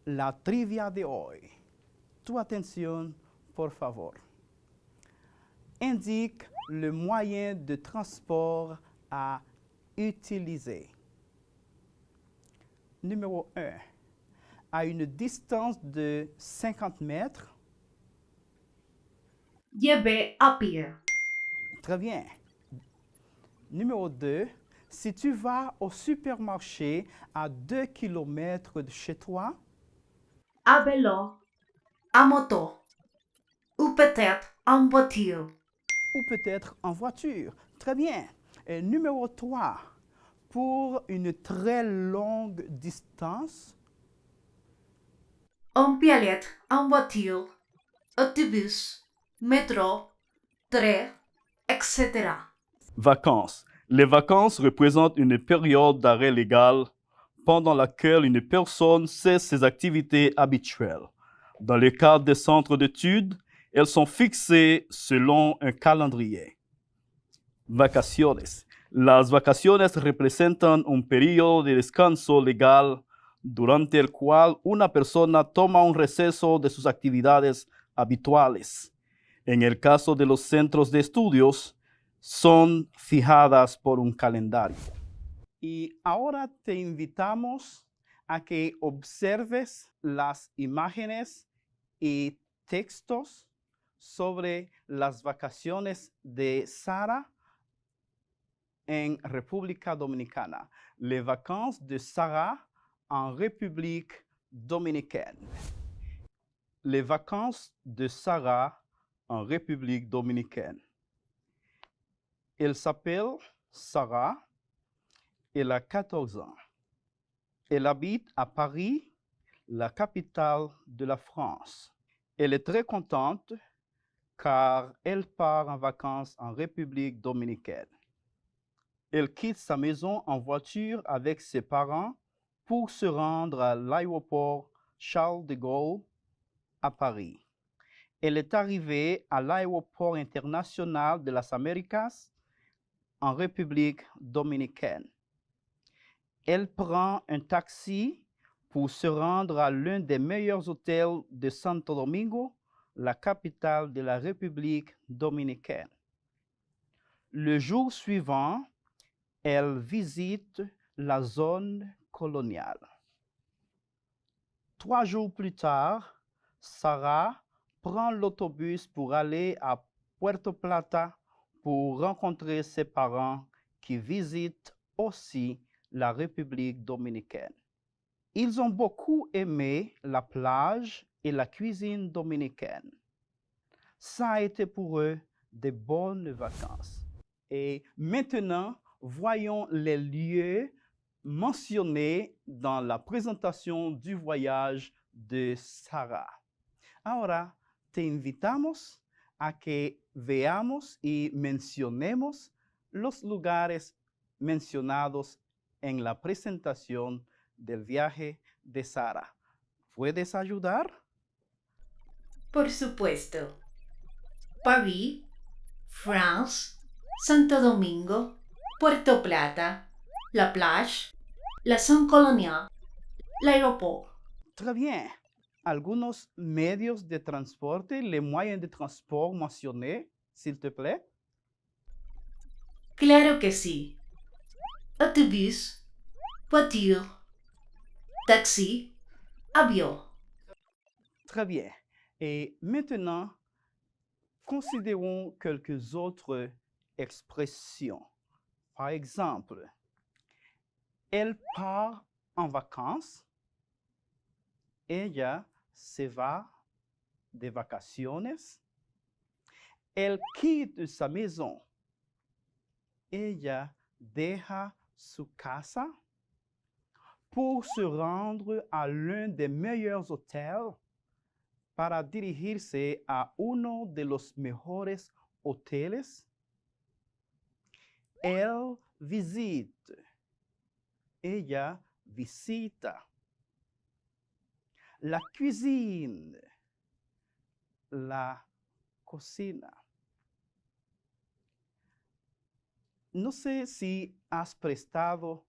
la trivia de hoy. Tu attention, por favor. Indique le moyen de transport à utiliser. Numéro 1. À une distance de 50 mètres. Llevé à pied. Très bien. Numéro 2. Si tu vas au supermarché à 2 km de chez toi. À vélo. À moto. Ou peut-être en voiture. Ou peut-être en voiture. Très bien. Et numéro 3. Pour une très longue distance. On peut aller en voiture, autobus, métro, train, etc. Vacances. Les vacances représentent une période d'arrêt légal pendant laquelle une personne cesse ses activités habituelles. Dans le cadre des centres d'études, elles sont fixées selon un calendrier. Vacaciones. Las vacaciones representan un periodo de descanso legal durante el cual una persona toma un receso de sus actividades habituales. En el caso de los centros de estudios, son fijadas por un calendario. Y ahora te invitamos a que observes las imágenes y textos sobre las vacaciones de Sara en República Dominicana. Les vacances de Sarah en République Dominicaine. Les vacances de Sarah en République Dominicaine. Elle s'appelle Sarah. Elle a 14 ans. Elle habite à Paris, la capitale de la France. Elle est très contente car elle part en vacances en République dominicaine. Elle quitte sa maison en voiture avec ses parents pour se rendre à l'aéroport Charles de Gaulle à Paris. Elle est arrivée à l'aéroport international de las Américas en République dominicaine. Elle prend un taxi pour se rendre à l'un des meilleurs hôtels de Santo Domingo, la capitale de la République dominicaine. Le jour suivant, elle visite la zone coloniale. 3 jours plus tard, Sarah prend l'autobus pour aller à Puerto Plata pour rencontrer ses parents qui visitent aussi la République dominicaine. Ils ont beaucoup aimé la plage et la cuisine dominicaine. Ça a été pour eux de bonnes vacances. Et maintenant, voyons les lieux mentionnés dans la présentation du voyage de Sarah. Ahora te invitamos a que veamos y mencionemos los lugares mencionados en la presentación del viaje de Sara. ¿Puedes ayudar? Por supuesto. París, France, Santo Domingo, Puerto Plata, la plage, la zone coloniale, l'aéroport. Très bien. Algunos medios de transporte, les moyens de transport mentionnés, s'il te plaît? Claro que sí. Autobus, voiture, taxi, avion. Très bien. Et maintenant, considérons quelques autres expressions. Par exemple, elle part en vacances. Ella se va de vacaciones. Elle quitte sa maison. Ella deja su casa pour se rendre à l'un des meilleurs hôtels para dirigirse a uno de los mejores hoteles. Elle visite. Ella visita. La cuisine. La cocina. No sé si has prestado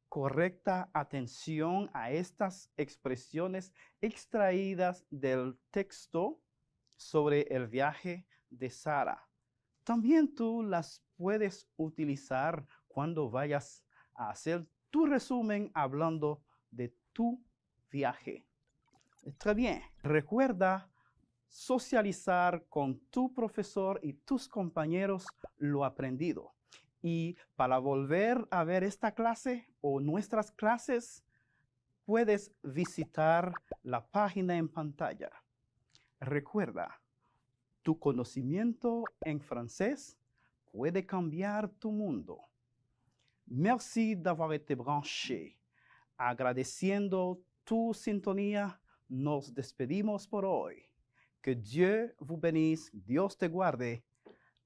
correcta atención a estas expresiones extraídas del texto sobre el viaje de Sara. También tú las puedes utilizar cuando vayas a hacer tu resumen hablando de tu viaje. Très bien. Recuerda socializar con tu profesor y tus compañeros lo aprendido. Y para volver a ver esta clase o nuestras clases, puedes visitar la página en pantalla. Recuerda, tu conocimiento en francés puede cambiar tu mundo. Merci d'avoir été branché. Agradeciendo tu sintonía, nos despedimos por hoy. Que Dieu vous bénisse, Dios te guarde.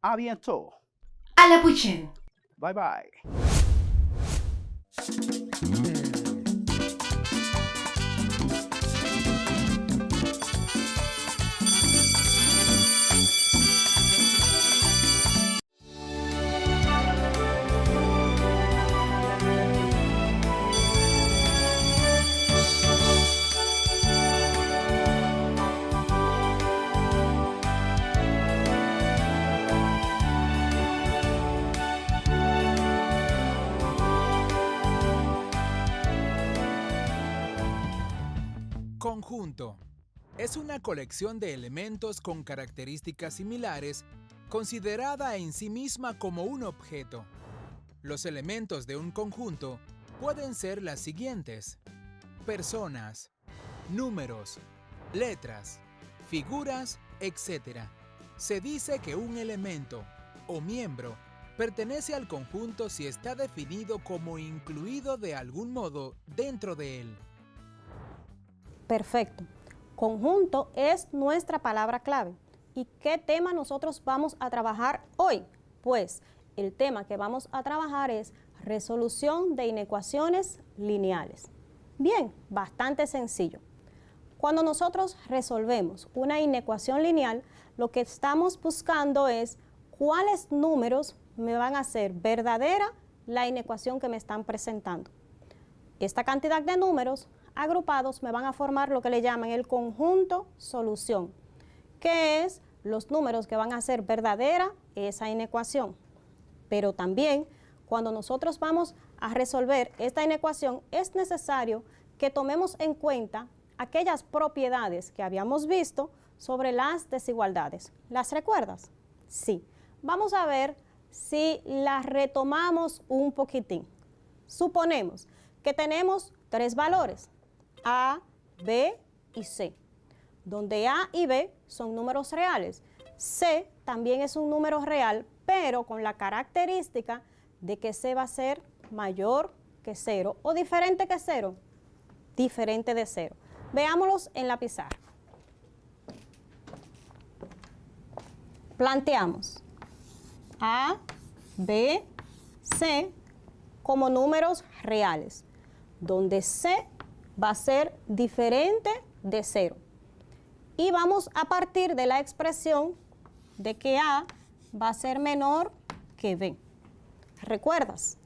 À bientôt. À la prochaine. Bye bye. Conjunto. Es una colección de elementos con características similares, considerada en sí misma como un objeto. Los elementos de un conjunto pueden ser las siguientes: personas, números, letras, figuras, etc. Se dice que un elemento o miembro pertenece al conjunto si está definido como incluido de algún modo dentro de él. Perfecto. Conjunto es nuestra palabra clave. ¿Y qué tema nosotros vamos a trabajar hoy? Pues el tema que vamos a trabajar es resolución de inecuaciones lineales. Bien, bastante sencillo. Cuando nosotros resolvemos una inecuación lineal, lo que estamos buscando es cuáles números me van a hacer verdadera la inecuación que me están presentando. Esta cantidad de números agrupados me van a formar lo que le llaman el conjunto solución, que es los números que van a hacer verdadera esa inecuación. Pero también cuando nosotros vamos a resolver esta inecuación es necesario que tomemos en cuenta aquellas propiedades que habíamos visto sobre las desigualdades. ¿Las recuerdas? Sí. Vamos a ver si las retomamos un poquitín. Suponemos que tenemos tres valores: A, B y C, donde A y B son números reales. C también es un número real, pero con la característica de que C va a ser mayor que 0 o diferente que 0, diferente de 0. Veámoslos en la pizarra. Planteamos A, B, C como números reales, donde C va a ser diferente de 0. Y vamos a partir de la expresión de que A va a ser menor que B. ¿Recuerdas?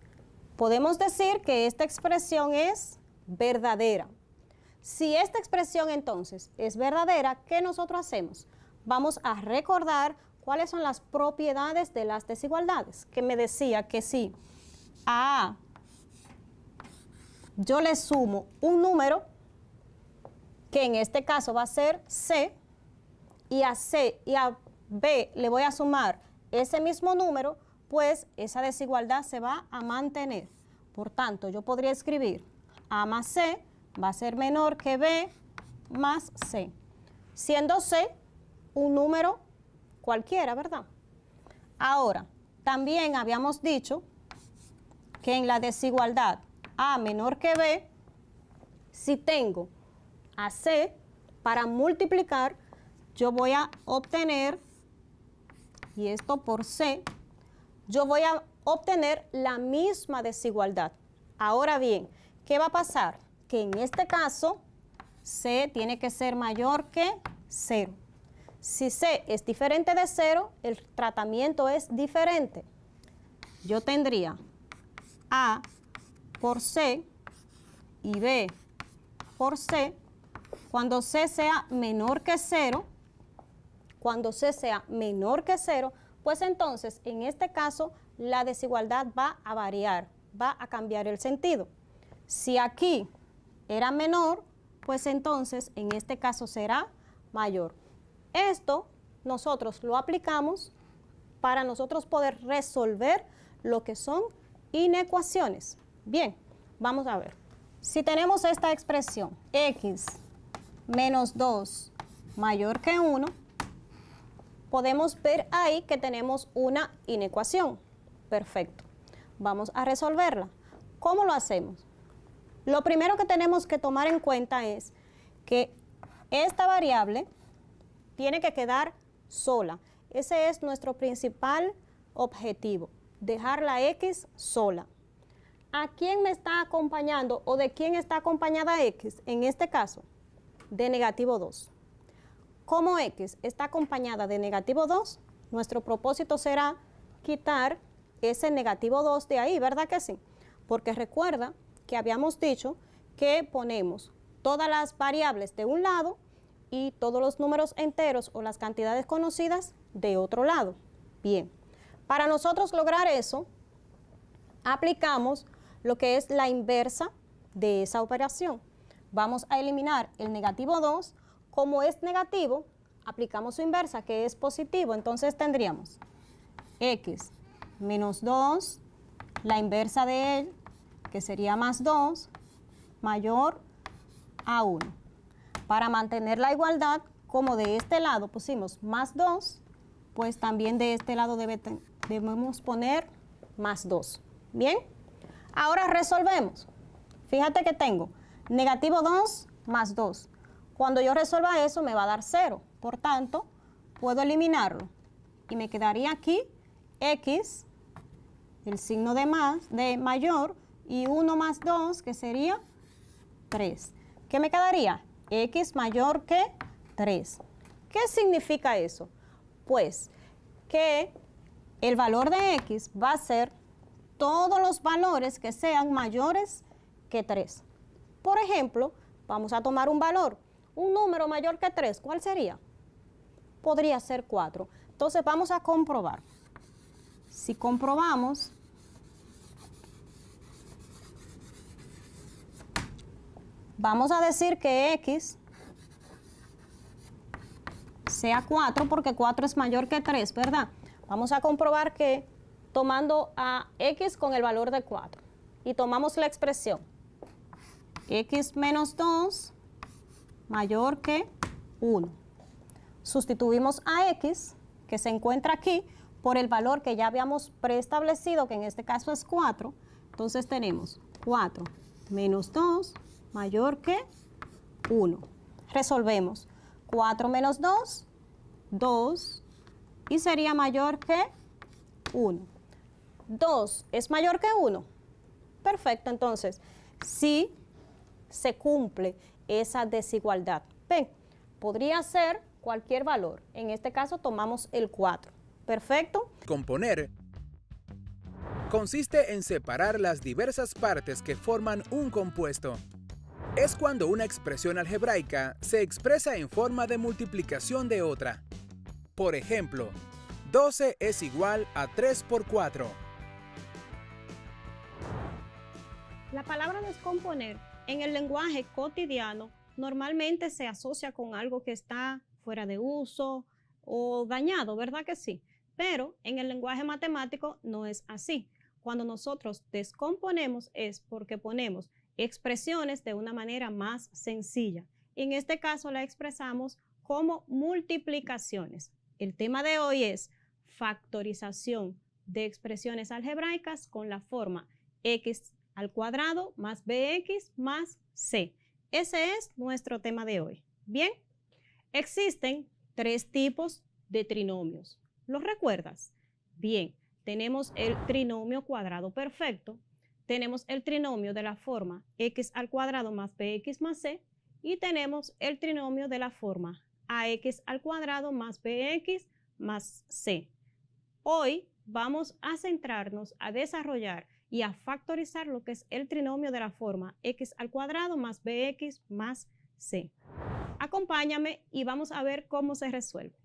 Podemos decir que esta expresión es verdadera. Si esta expresión entonces es verdadera, ¿qué nosotros hacemos? Vamos a recordar cuáles son las propiedades de las desigualdades, que me decía que si a A yo le sumo un número, que en este caso va a ser C, y a C y a B le voy a sumar ese mismo número, pues esa desigualdad se va a mantener. Por tanto, yo podría escribir A más C va a ser menor que B más C, siendo C un número cualquiera, ¿verdad? Ahora, también habíamos dicho que en la desigualdad A menor que B, si tengo a C para multiplicar, yo voy a obtener, y esto por C, yo voy a obtener la misma desigualdad. Ahora bien, ¿qué va a pasar? Que en este caso, C tiene que ser mayor que 0. Si C es diferente de 0, el tratamiento es diferente. Yo tendría A por C y B por C. Cuando C sea menor que 0, pues entonces en este caso la desigualdad va a variar, va a cambiar el sentido. Si aquí era menor, pues entonces en este caso será mayor. Esto nosotros lo aplicamos para nosotros poder resolver lo que son inecuaciones. Bien, vamos a ver. Si tenemos esta expresión, x menos 2 mayor que 1, podemos ver ahí que tenemos una inecuación. Perfecto. Vamos a resolverla. ¿Cómo lo hacemos? Lo primero que tenemos que tomar en cuenta es que esta variable tiene que quedar sola. Ese es nuestro principal objetivo. dejar la X sola. ¿A quién me está acompañando o de quién está acompañada X? En este caso, de negativo 2. Como X está acompañada de negativo 2, nuestro propósito será quitar ese negativo 2 de ahí, ¿verdad que sí? Porque recuerda que habíamos dicho que ponemos todas las variables de un lado y todos los números enteros o las cantidades conocidas de otro lado. Bien, para nosotros lograr eso, aplicamos lo que es la inversa de esa operación. Vamos a eliminar el negativo 2. Como es negativo, aplicamos su inversa, que es positivo. Entonces tendríamos X menos 2, la inversa de él, que sería más 2, mayor a 1. Para mantener la igualdad, como de este lado pusimos más 2, pues también de este lado debemos poner más 2. ¿Bien? Ahora resolvemos. Fíjate que tengo negativo 2 más 2. Cuando yo resuelva eso me va a dar 0. Por tanto, puedo eliminarlo. Y me quedaría aquí X, el signo de mayor, y 1 más 2, que sería 3. ¿Qué me quedaría? X mayor que 3. ¿Qué significa eso? Pues que el valor de X va a ser todos los valores que sean mayores que 3. Por ejemplo, vamos a tomar un valor, un número mayor que 3. ¿Cuál sería? Podría ser 4. Entonces vamos a comprobar. Si comprobamos, vamos a decir que X sea 4 porque 4 es mayor que 3, ¿verdad? Vamos a comprobar que tomando a X con el valor de 4 y tomamos la expresión X menos 2 mayor que 1. Sustituimos a X, que se encuentra aquí, por el valor que ya habíamos preestablecido, que en este caso es 4. Entonces tenemos 4 menos 2 mayor que 1. Resolvemos. 4 menos 2, 2, y sería mayor que 1. 2 es mayor que 1. Perfecto, entonces, sí se cumple esa desigualdad. Ven, podría ser cualquier valor. En este caso tomamos el 4. Perfecto. Componer consiste en separar las diversas partes que forman un compuesto. Es cuando una expresión algebraica se expresa en forma de multiplicación de otra. Por ejemplo, 12 es igual a 3 por 4. La palabra descomponer en el lenguaje cotidiano normalmente se asocia con algo que está fuera de uso o dañado, ¿verdad que sí? Pero en el lenguaje matemático no es así. Cuando nosotros descomponemos es porque ponemos expresiones de una manera más sencilla. En este caso la expresamos como multiplicaciones. El tema de hoy es factorización de expresiones algebraicas con la forma x al cuadrado más bx más c. Ese es nuestro tema de hoy. Bien, existen 3 tipos de trinomios. ¿Los recuerdas? Bien, tenemos el trinomio cuadrado perfecto, tenemos el trinomio de la forma x al cuadrado más bx más c y tenemos el trinomio de la forma ax al cuadrado más bx más c. Hoy vamos a centrarnos a desarrollar y a factorizar lo que es el trinomio de la forma x al cuadrado más bx más c. Acompáñame y vamos a ver cómo se resuelve.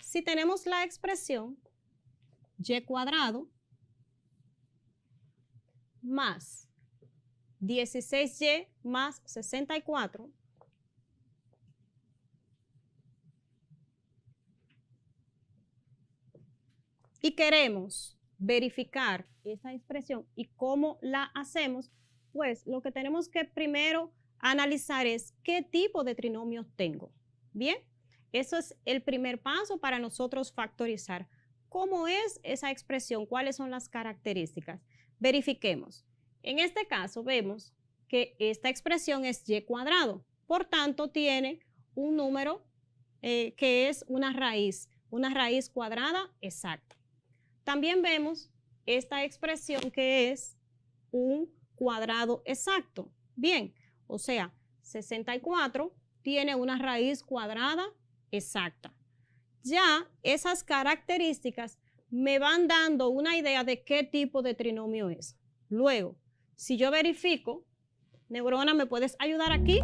Si tenemos la expresión y cuadrado más 16y más 64 y queremos verificar esa expresión y cómo la hacemos, pues lo que tenemos que primero analizar es qué tipo de trinomio tengo. Bien, eso es el primer paso para nosotros factorizar. ¿Cómo es esa expresión? ¿Cuáles son las características? Verifiquemos. En este caso vemos que esta expresión es y cuadrado, por tanto tiene un número que es una raíz una raíz cuadrada exacta. También vemos esta expresión que es un cuadrado exacto. Bien, o sea, 64 tiene una raíz cuadrada exacta. Ya esas características me van dando una idea de qué tipo de trinomio es. Luego, si yo verifico, Neurona, ¿me puedes ayudar aquí?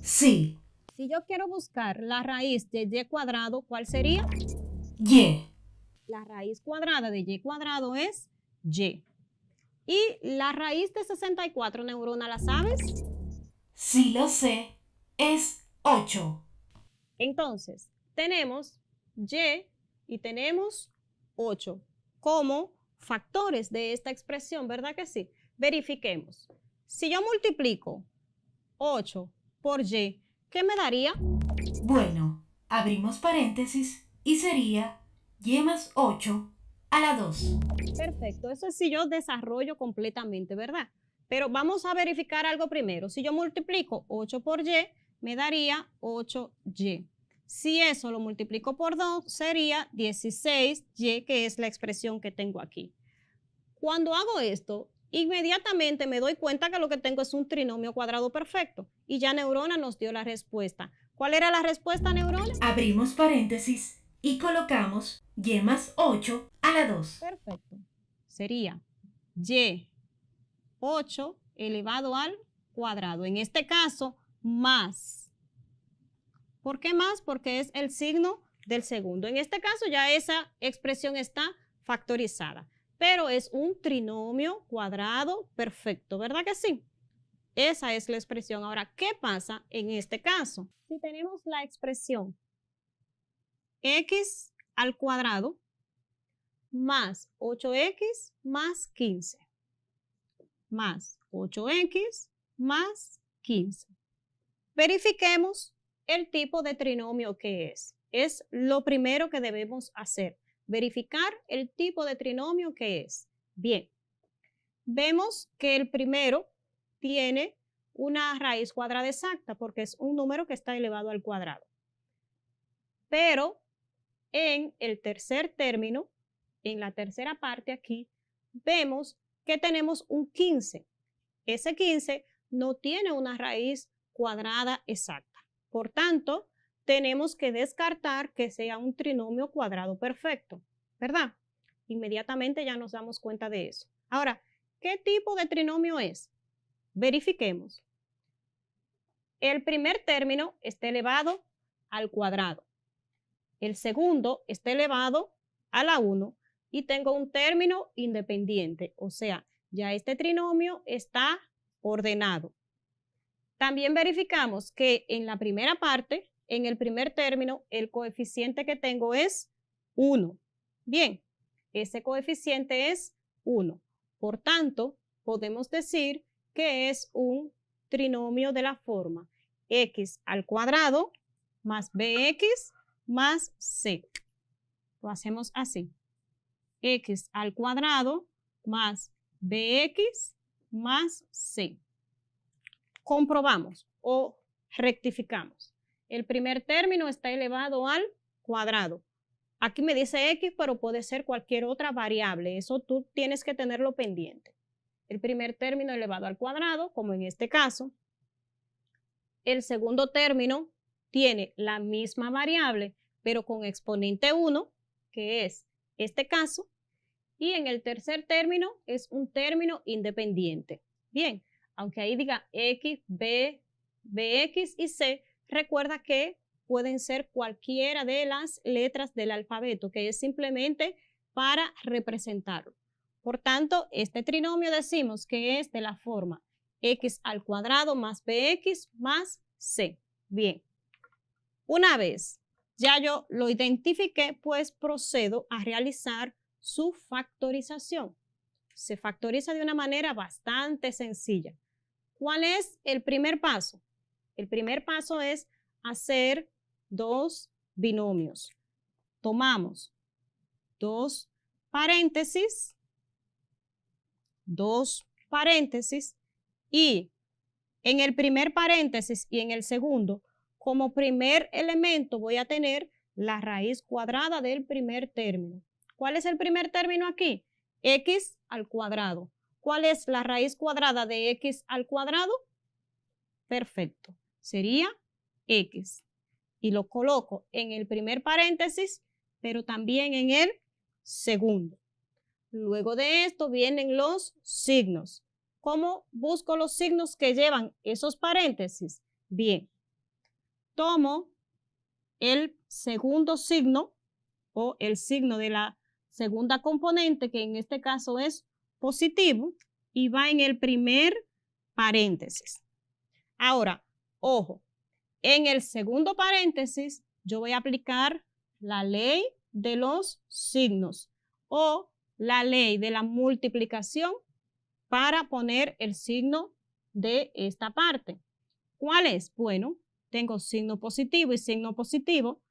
Sí. Si yo quiero buscar la raíz de y cuadrado, ¿cuál sería? Y. La raíz cuadrada de y cuadrado es y. ¿Y la raíz de 64, Neurona, la sabes? Sí lo sé, es 8. Entonces, tenemos y tenemos 8 como factores de esta expresión, ¿verdad que sí? Verifiquemos. Si yo multiplico 8 por y, ¿qué me daría? Bueno, abrimos paréntesis y sería y más 8 a la 2. Perfecto, eso es si yo desarrollo completamente, ¿verdad? Pero vamos a verificar algo primero. Si yo multiplico 8 por y, me daría 8y. Si eso lo multiplico por 2, sería 16y, que es la expresión que tengo aquí. Cuando hago esto, inmediatamente me doy cuenta que lo que tengo es un trinomio cuadrado perfecto. Y ya Neurona nos dio la respuesta. ¿Cuál era la respuesta, Neurona? Abrimos paréntesis y colocamos y más 8 a la 2. Perfecto. Sería y 8 elevado al cuadrado. En este caso, más. ¿Por qué más? Porque es el signo del segundo. En este caso ya esa expresión está factorizada, pero es un trinomio cuadrado perfecto, ¿verdad que sí? Esa es la expresión. Ahora, ¿qué pasa en este caso? Si tenemos la expresión x al cuadrado más 8x más 15 más 8x más 15. Verifiquemos el tipo de trinomio que es. Es lo primero que debemos hacer. Verificar el tipo de trinomio que es. Bien, vemos que el primero tiene una raíz cuadrada exacta porque es un número que está elevado al cuadrado. Pero en el tercer término, en la tercera parte aquí, vemos que tenemos un 15. Ese 15 no tiene una raíz cuadrada exacta. Por tanto, tenemos que descartar que sea un trinomio cuadrado perfecto, ¿verdad? Inmediatamente ya nos damos cuenta de eso. Ahora, ¿qué tipo de trinomio es? Verifiquemos. El primer término está elevado al cuadrado. El segundo está elevado a la 1 y tengo un término independiente, o sea, ya este trinomio está ordenado. También verificamos que en la primera parte, en el primer término, el coeficiente que tengo es 1. Bien, ese coeficiente es 1. Por tanto, podemos decir que es un trinomio de la forma x al cuadrado más bx más c. Lo hacemos así. X al cuadrado más bx más c. Comprobamos o rectificamos. El primer término está elevado al cuadrado. Aquí me dice x, pero puede ser cualquier otra variable. Eso tú tienes que tenerlo pendiente. El primer término elevado al cuadrado, como en este caso. El segundo término tiene la misma variable, pero con exponente 1, que es este caso. Y en el tercer término es un término independiente. Bien, aunque ahí diga x, b, bx y c, recuerda que pueden ser cualquiera de las letras del alfabeto, que es simplemente para representarlo. Por tanto, este trinomio decimos que es de la forma x al cuadrado más bx más c. Bien, una vez ya yo lo identifiqué, pues procedo a realizar su factorización. Se factoriza de una manera bastante sencilla. ¿Cuál es el primer paso? El primer paso es hacer dos binomios. Tomamos dos paréntesis y en el primer paréntesis y en el segundo, como primer elemento voy a tener la raíz cuadrada del primer término. ¿Cuál es el primer término aquí? X al cuadrado. ¿Cuál es la raíz cuadrada de X al cuadrado? Perfecto. Sería X. Y lo coloco en el primer paréntesis, pero también en el segundo. Luego de esto vienen los signos. ¿Cómo busco los signos que llevan esos paréntesis? Bien, tomo el segundo signo o el signo de la segunda componente, que en este caso es positivo, y va en el primer paréntesis. Ahora, ojo, en el segundo paréntesis yo voy a aplicar la ley de los signos o la ley de la multiplicación para poner el signo de esta parte. ¿Cuál es? Bueno, tengo signo positivo y signo positivo.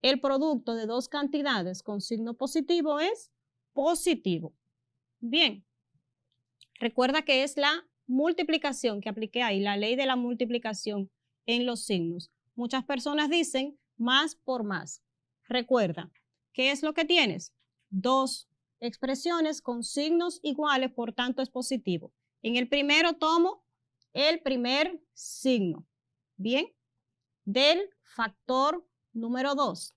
El producto de dos cantidades con signo positivo es positivo. Bien, recuerda que es la multiplicación que apliqué ahí, la ley de la multiplicación en los signos. Muchas personas dicen más por más. Recuerda, ¿qué es lo que tienes? Dos expresiones con signos iguales, por tanto es positivo. En el primero tomo el primer signo, ¿bien? Del factor número 2.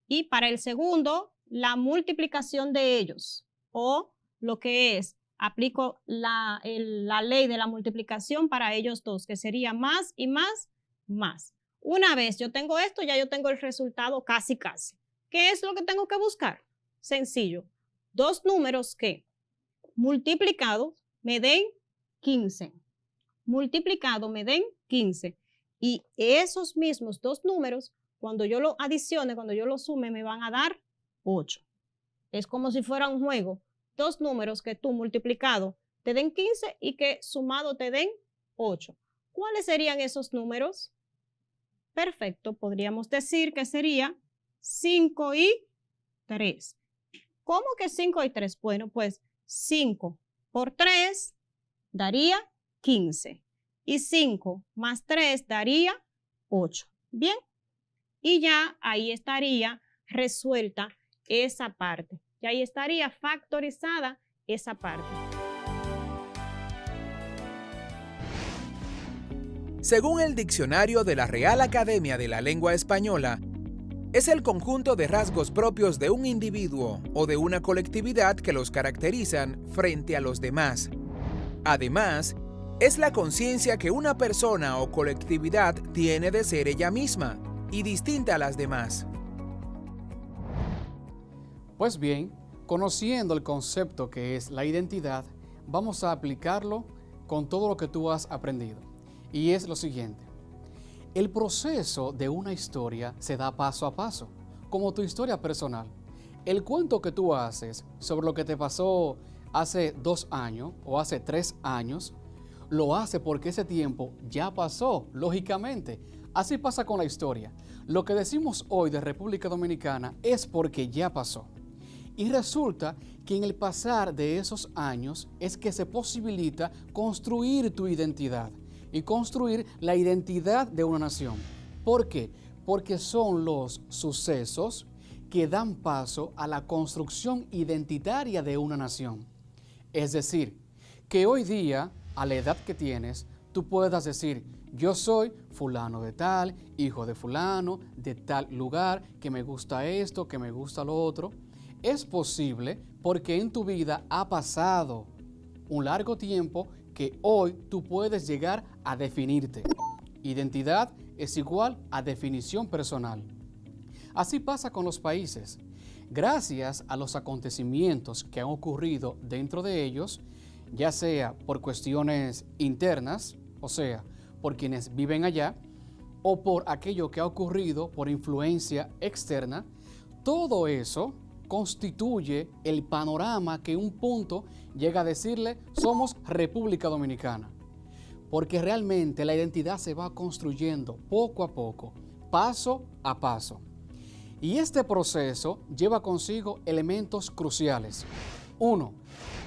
Y para el segundo, la multiplicación de ellos, o lo que es, aplico la ley de la multiplicación para ellos dos, que sería más y más, más. Una vez yo tengo esto, ya yo tengo el resultado casi. ¿Qué es lo que tengo que buscar? Sencillo. Dos números que multiplicado me den 15. Multiplicado me den 15. Y esos mismos dos números, cuando yo lo adicione, cuando yo lo sume, me van a dar 8. Es como si fuera un juego. Dos números que tú multiplicado te den 15 y que sumado te den 8. ¿Cuáles serían esos números? Perfecto, podríamos decir que sería 5 y 3. ¿Cómo que 5 y 3? Bueno, pues 5 por 3 daría 15. Y 5 más 3 daría 8. Bien, y ya ahí estaría resuelta esa parte. Y ahí estaría factorizada esa parte. Según el diccionario de la Real Academia de la Lengua Española, es el conjunto de rasgos propios de un individuo o de una colectividad que los caracterizan frente a los demás. Además, es la conciencia que una persona o colectividad tiene de ser ella misma y distinta a las demás. Pues bien, conociendo el concepto que es la identidad, vamos a aplicarlo con todo lo que tú has aprendido. Y es lo siguiente. El proceso de una historia se da paso a paso, como tu historia personal. El cuento que tú haces sobre lo que te pasó hace 2 años o hace 3 años, lo hace porque ese tiempo ya pasó, lógicamente. Así pasa con la historia. Lo que decimos hoy de República Dominicana es porque ya pasó. Y resulta que en el pasar de esos años es que se posibilita construir tu identidad y construir la identidad de una nación. ¿Por qué? Porque son los sucesos que dan paso a la construcción identitaria de una nación. Es decir, que hoy día, a la edad que tienes, tú puedas decir, yo soy fulano de tal, hijo de fulano, de tal lugar, que me gusta esto, que me gusta lo otro. Es posible porque en tu vida ha pasado un largo tiempo que hoy tú puedes llegar a definirte. Identidad es igual a definición personal. Así pasa con los países. Gracias a los acontecimientos que han ocurrido dentro de ellos, ya sea por cuestiones internas, o sea, por quienes viven allá, o por aquello que ha ocurrido por influencia externa, todo eso constituye el panorama que un punto llega a decirle somos República Dominicana. Porque realmente la identidad se va construyendo poco a poco, paso a paso. Y este proceso lleva consigo elementos cruciales. 1.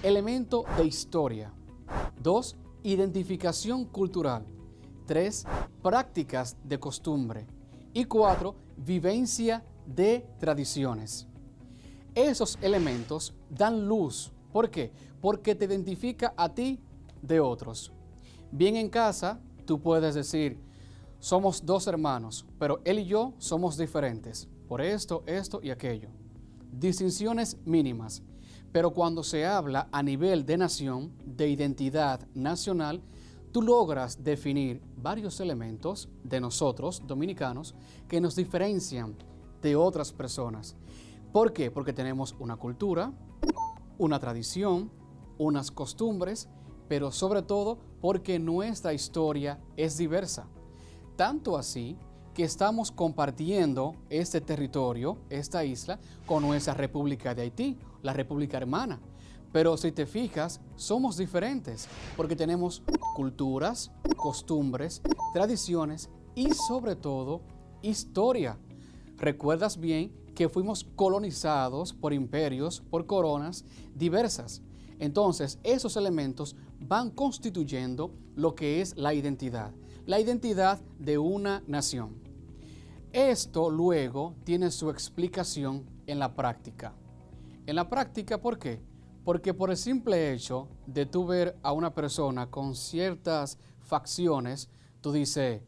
Elemento de historia. 2. Identificación cultural. 3. Prácticas de costumbre. Y 4. Vivencia de tradiciones. Esos elementos dan luz. ¿Por qué? Porque te identifica a ti de otros. Bien, en casa, tú puedes decir, somos dos hermanos, pero él y yo somos diferentes, por esto, esto y aquello. Distinciones mínimas. Pero cuando se habla a nivel de nación, de identidad nacional, tú logras definir varios elementos de nosotros, dominicanos, que nos diferencian de otras personas. ¿Por qué? Porque tenemos una cultura, una tradición, unas costumbres, pero sobre todo porque nuestra historia es diversa. Tanto así que estamos compartiendo este territorio, esta isla, con nuestra República de Haití, la República Hermana. Pero si te fijas, somos diferentes porque tenemos culturas, costumbres, tradiciones y sobre todo historia. ¿Recuerdas bien que fuimos colonizados por imperios, por coronas diversas? Entonces, esos elementos van constituyendo lo que es la identidad de una nación. Esto luego tiene su explicación en la práctica. En la práctica, ¿por qué? Porque por el simple hecho de tú ver a una persona con ciertas facciones, tú dices,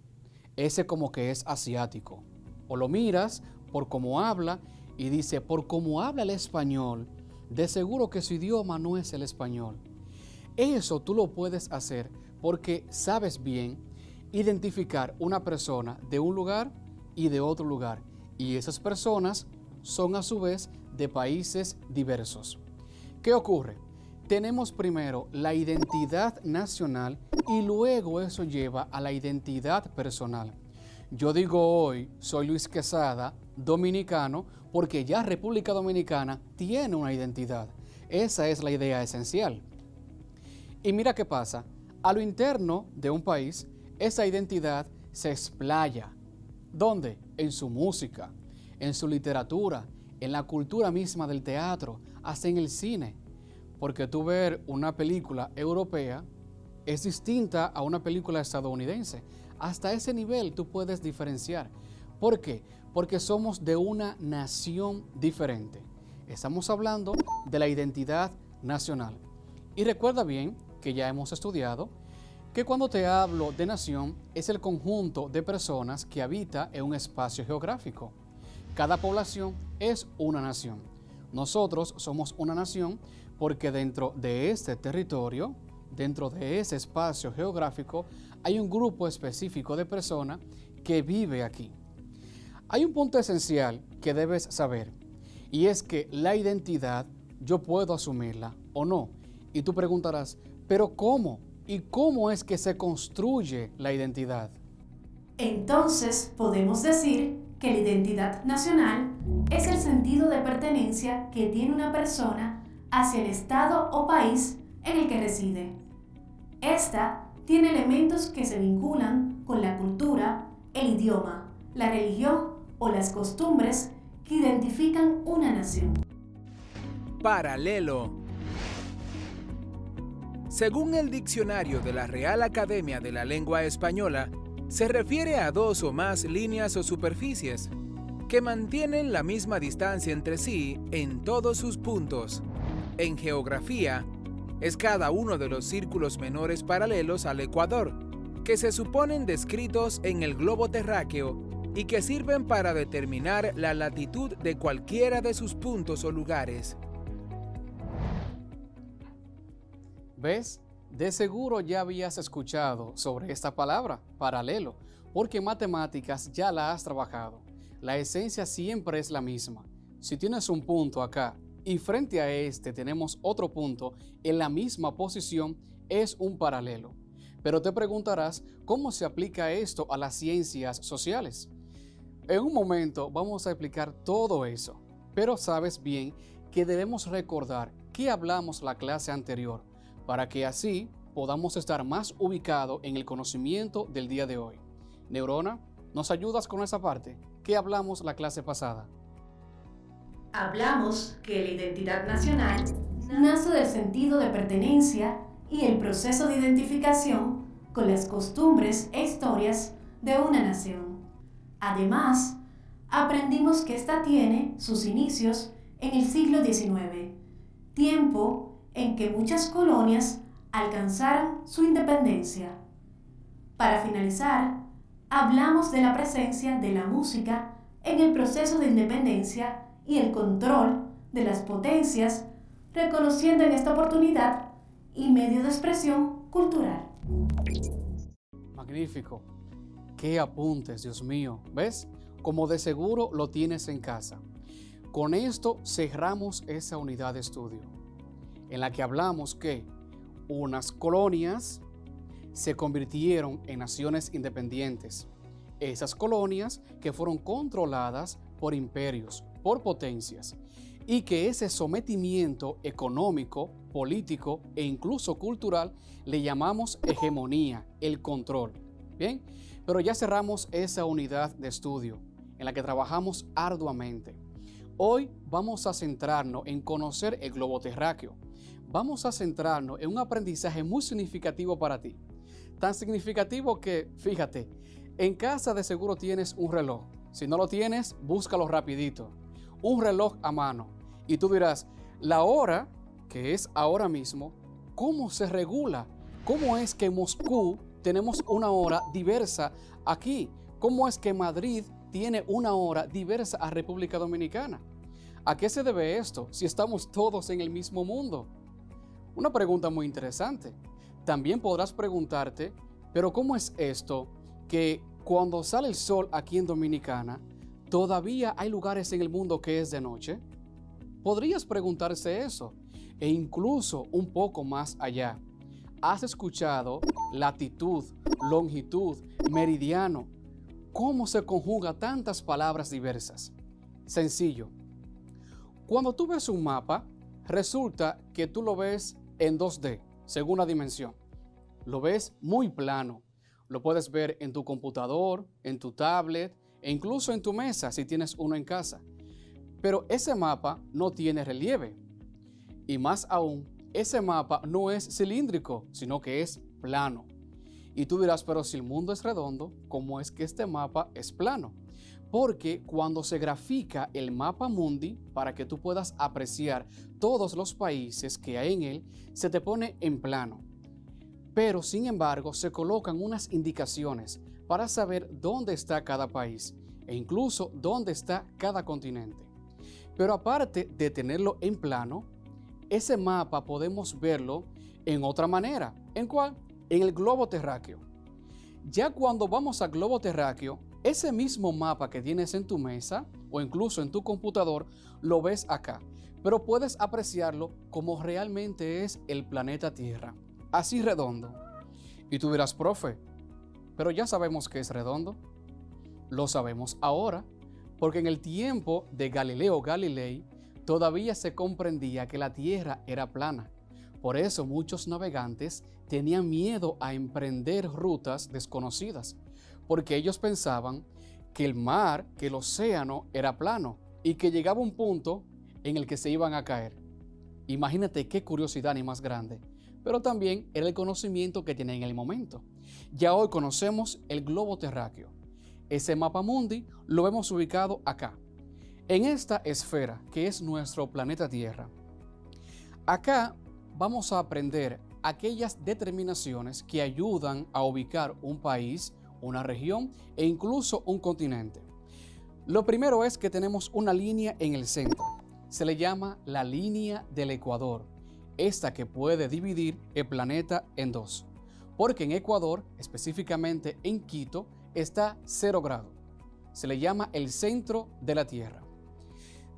ese como que es asiático. O lo miras por cómo habla y dice, por cómo habla el español, de seguro que su idioma no es el español. Eso tú lo puedes hacer porque sabes bien identificar una persona de un lugar y de otro lugar. Y esas personas son a su vez de países diversos. ¿Qué ocurre? Tenemos primero la identidad nacional y luego eso lleva a la identidad personal. Yo digo hoy, soy Luis Quesada, dominicano, porque ya República Dominicana tiene una identidad. Esa es la idea esencial. Y mira qué pasa, a lo interno de un país, esa identidad se explaya. ¿Dónde? En su música, en su literatura, en la cultura misma del teatro, hasta en el cine. Porque tú ver una película europea es distinta a una película estadounidense. Hasta ese nivel tú puedes diferenciar. ¿Por qué? Porque somos de una nación diferente. Estamos hablando de la identidad nacional. Y recuerda bien que ya hemos estudiado que cuando te hablo de nación es el conjunto de personas que habita en un espacio geográfico. Cada población es una nación. Nosotros somos una nación porque dentro de este territorio, dentro de ese espacio geográfico, hay un grupo específico de personas que vive aquí. Hay un punto esencial que debes saber y es que la identidad yo puedo asumirla o no. Y tú preguntarás, ¿pero cómo? ¿Y cómo es que se construye la identidad? Entonces podemos decir que la identidad nacional es el sentido de pertenencia que tiene una persona hacia el estado o país en el que reside. Esta tiene elementos que se vinculan con la cultura, el idioma, la religión o las costumbres que identifican una nación. Paralelo. Según el diccionario de la Real Academia de la Lengua Española, se refiere a dos o más líneas o superficies que mantienen la misma distancia entre sí en todos sus puntos. En geografía, es cada uno de los círculos menores paralelos al ecuador, que se suponen descritos en el globo terráqueo y que sirven para determinar la latitud de cualquiera de sus puntos o lugares. ¿Ves? De seguro ya habías escuchado sobre esta palabra, paralelo, porque en matemáticas ya la has trabajado. La esencia siempre es la misma. Si tienes un punto acá y frente a este tenemos otro punto en la misma posición, es un paralelo. Pero te preguntarás, ¿cómo se aplica esto a las ciencias sociales? En un momento vamos a explicar todo eso, pero sabes bien que debemos recordar qué hablamos la clase anterior, para que así podamos estar más ubicados en el conocimiento del día de hoy. Neurona, ¿nos ayudas con esa parte? ¿Qué hablamos la clase pasada? Hablamos que la identidad nacional nace del sentido de pertenencia y el proceso de identificación con las costumbres e historias de una nación. Además, aprendimos que ésta tiene sus inicios en el siglo XIX, tiempo en que muchas colonias alcanzaron su independencia. Para finalizar, hablamos de la presencia de la música en el proceso de independencia y el control de las potencias, reconociendo en esta oportunidad y medio de expresión cultural. Magnífico. ¡Qué apuntes, Dios mío! ¿Ves? Como de seguro lo tienes en casa. Con esto cerramos esa unidad de estudio, en la que hablamos que unas colonias se convirtieron en naciones independientes. Esas colonias que fueron controladas por imperios, por potencias, y que ese sometimiento económico, político e incluso cultural le llamamos hegemonía, el control. Bien, pero ya cerramos esa unidad de estudio en la que trabajamos arduamente. Hoy vamos a centrarnos en conocer el globo terráqueo. Vamos a centrarnos en un aprendizaje muy significativo para ti. Tan significativo que, fíjate, en casa de seguro tienes un reloj. Si no lo tienes, búscalo rapidito. Un reloj a mano. Y tú dirás, la hora, que es ahora mismo, ¿cómo se regula? ¿Cómo es que en Moscú tenemos una hora diversa aquí? ¿Cómo es que Madrid tiene una hora diversa a República Dominicana? ¿A qué se debe esto si estamos todos en el mismo mundo? Una pregunta muy interesante. También podrás preguntarte, ¿pero cómo es esto que cuando sale el sol aquí en Dominicana, todavía hay lugares en el mundo que es de noche? Podrías preguntarse eso, e incluso un poco más allá. ¿Has escuchado latitud, longitud, meridiano? ¿Cómo se conjugan tantas palabras diversas? Sencillo. Cuando tú ves un mapa, resulta que tú lo ves en 2D, según la dimensión. Lo ves muy plano. Lo puedes ver en tu computador, en tu tablet e incluso en tu mesa si tienes uno en casa. Pero ese mapa no tiene relieve. Y más aún, ese mapa no es cilíndrico, sino que es plano. Y tú dirás, pero si el mundo es redondo, ¿cómo es que este mapa es plano? Porque cuando se grafica el mapa mundi, para que tú puedas apreciar todos los países que hay en él, se te pone en plano. Pero sin embargo, se colocan unas indicaciones para saber dónde está cada país e incluso dónde está cada continente. Pero aparte de tenerlo en plano, ese mapa podemos verlo en otra manera. ¿En cuál? En el globo terráqueo. Ya cuando vamos al globo terráqueo, ese mismo mapa que tienes en tu mesa o incluso en tu computador, lo ves acá. Pero puedes apreciarlo como realmente es el planeta Tierra. Así redondo. Y tú dirás, profe, pero ya sabemos que es redondo. Lo sabemos ahora, porque en el tiempo de Galileo Galilei todavía se comprendía que la Tierra era plana. Por eso muchos navegantes tenían miedo a emprender rutas desconocidas, porque ellos pensaban que el mar, que el océano era plano y que llegaba un punto en el que se iban a caer. Imagínate qué curiosidad ni más grande. Pero también era el conocimiento que tenían en el momento. Ya hoy conocemos el globo terráqueo. Ese mapa mundi lo vemos ubicado acá, en esta esfera que es nuestro planeta Tierra. Acá vamos a aprender aquellas determinaciones que ayudan a ubicar un país, una región e incluso un continente. Lo primero es que tenemos una línea en el centro. Se le llama la línea del Ecuador. Esta que puede dividir el planeta en dos, porque en Ecuador, específicamente en Quito, está 0 grados. Se le llama el centro de la Tierra.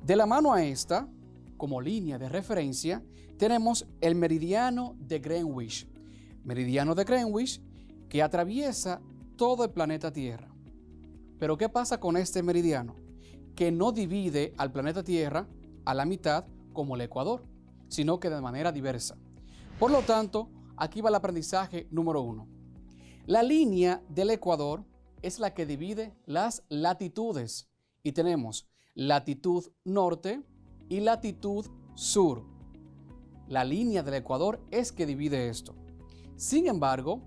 De la mano a esta, como línea de referencia, tenemos el meridiano de Greenwich. Meridiano de Greenwich que atraviesa todo el planeta Tierra. Pero ¿qué pasa con este meridiano? Que no divide al planeta Tierra a la mitad como el Ecuador, sino que de manera diversa. Por lo tanto, aquí va el aprendizaje número 1. La línea del Ecuador es la que divide las latitudes y tenemos latitud norte y latitud sur. La línea del Ecuador es que divide esto. Sin embargo,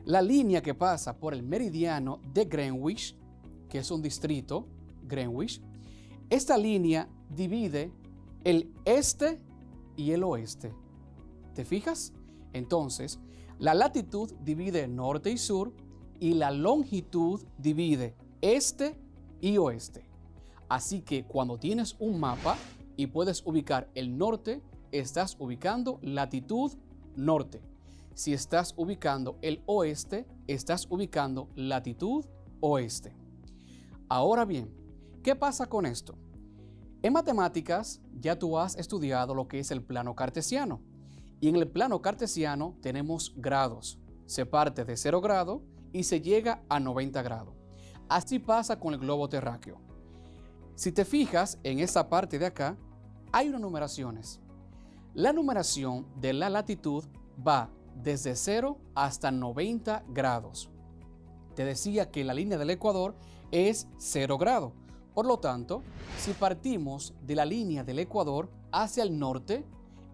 la línea que pasa por el meridiano de Greenwich, que es un distrito Greenwich. Esta línea divide el este y el oeste. ¿Te fijas? Entonces, la latitud divide norte y sur y la longitud divide este y oeste. Así que cuando tienes un mapa y puedes ubicar el norte, estás ubicando latitud norte. Si estás ubicando el oeste, estás ubicando latitud oeste. Ahora bien, ¿qué pasa con esto? En matemáticas ya tú has estudiado lo que es el plano cartesiano. Y en el plano cartesiano tenemos grados. Se parte de 0 grado y se llega a 90 grados. Así pasa con el globo terráqueo. Si te fijas en esa parte de acá, hay unas numeraciones. La numeración de la latitud va desde 0 hasta 90 grados. Te decía que la línea del ecuador es 0 grado. Por lo tanto, si partimos de la línea del ecuador hacia el norte,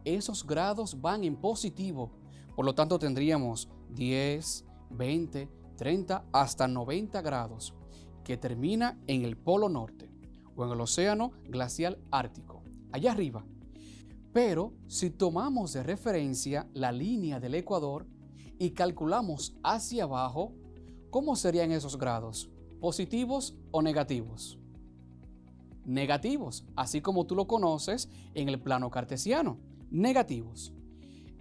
esos grados van en positivo. Por lo tanto, tendríamos 10, 20, 30 hasta 90 grados, que termina en el polo norte o en el océano glacial ártico, allá arriba. Pero si tomamos de referencia la línea del ecuador y calculamos hacia abajo, ¿cómo serían esos grados? ¿Positivos o negativos? Negativos, así como tú lo conoces en el plano cartesiano. Negativos.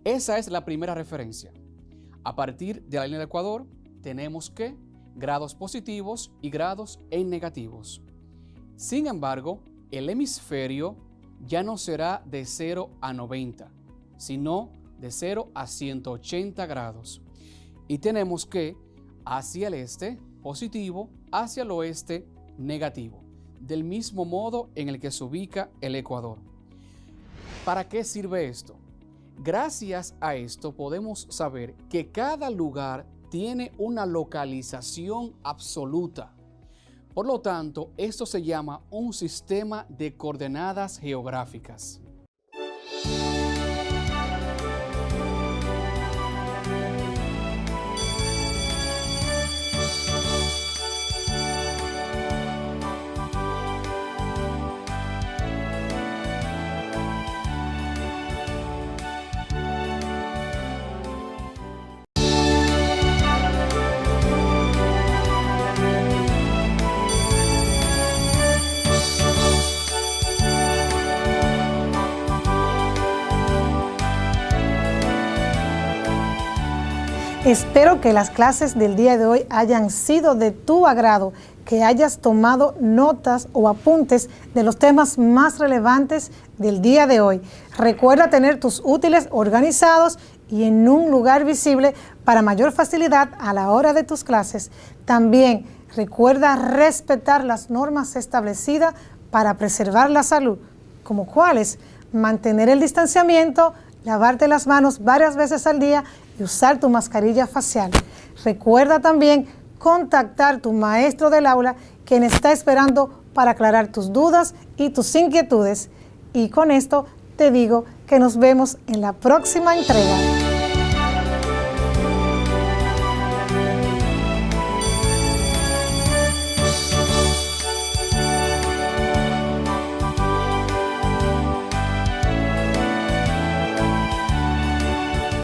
Esa es la primera referencia. A partir de la línea del ecuador tenemos que grados positivos y grados en negativos. Sin embargo, el hemisferio ya no será de 0 a 90, sino de 0 a 180 grados. Y tenemos que hacia el este, positivo, hacia el oeste, negativo, del mismo modo en el que se ubica el ecuador. ¿Para qué sirve esto? Gracias a esto podemos saber que cada lugar tiene una localización absoluta. Por lo tanto, esto se llama un sistema de coordenadas geográficas. Espero que las clases del día de hoy hayan sido de tu agrado, que hayas tomado notas o apuntes de los temas más relevantes del día de hoy. Recuerda tener tus útiles organizados y en un lugar visible para mayor facilidad a la hora de tus clases. También recuerda respetar las normas establecidas para preservar la salud, como cuáles: mantener el distanciamiento, lavarte las manos varias veces al día y usar tu mascarilla facial. Recuerda también contactar a tu maestro del aula, quien está esperando para aclarar tus dudas y tus inquietudes. Y con esto te digo que nos vemos en la próxima entrega.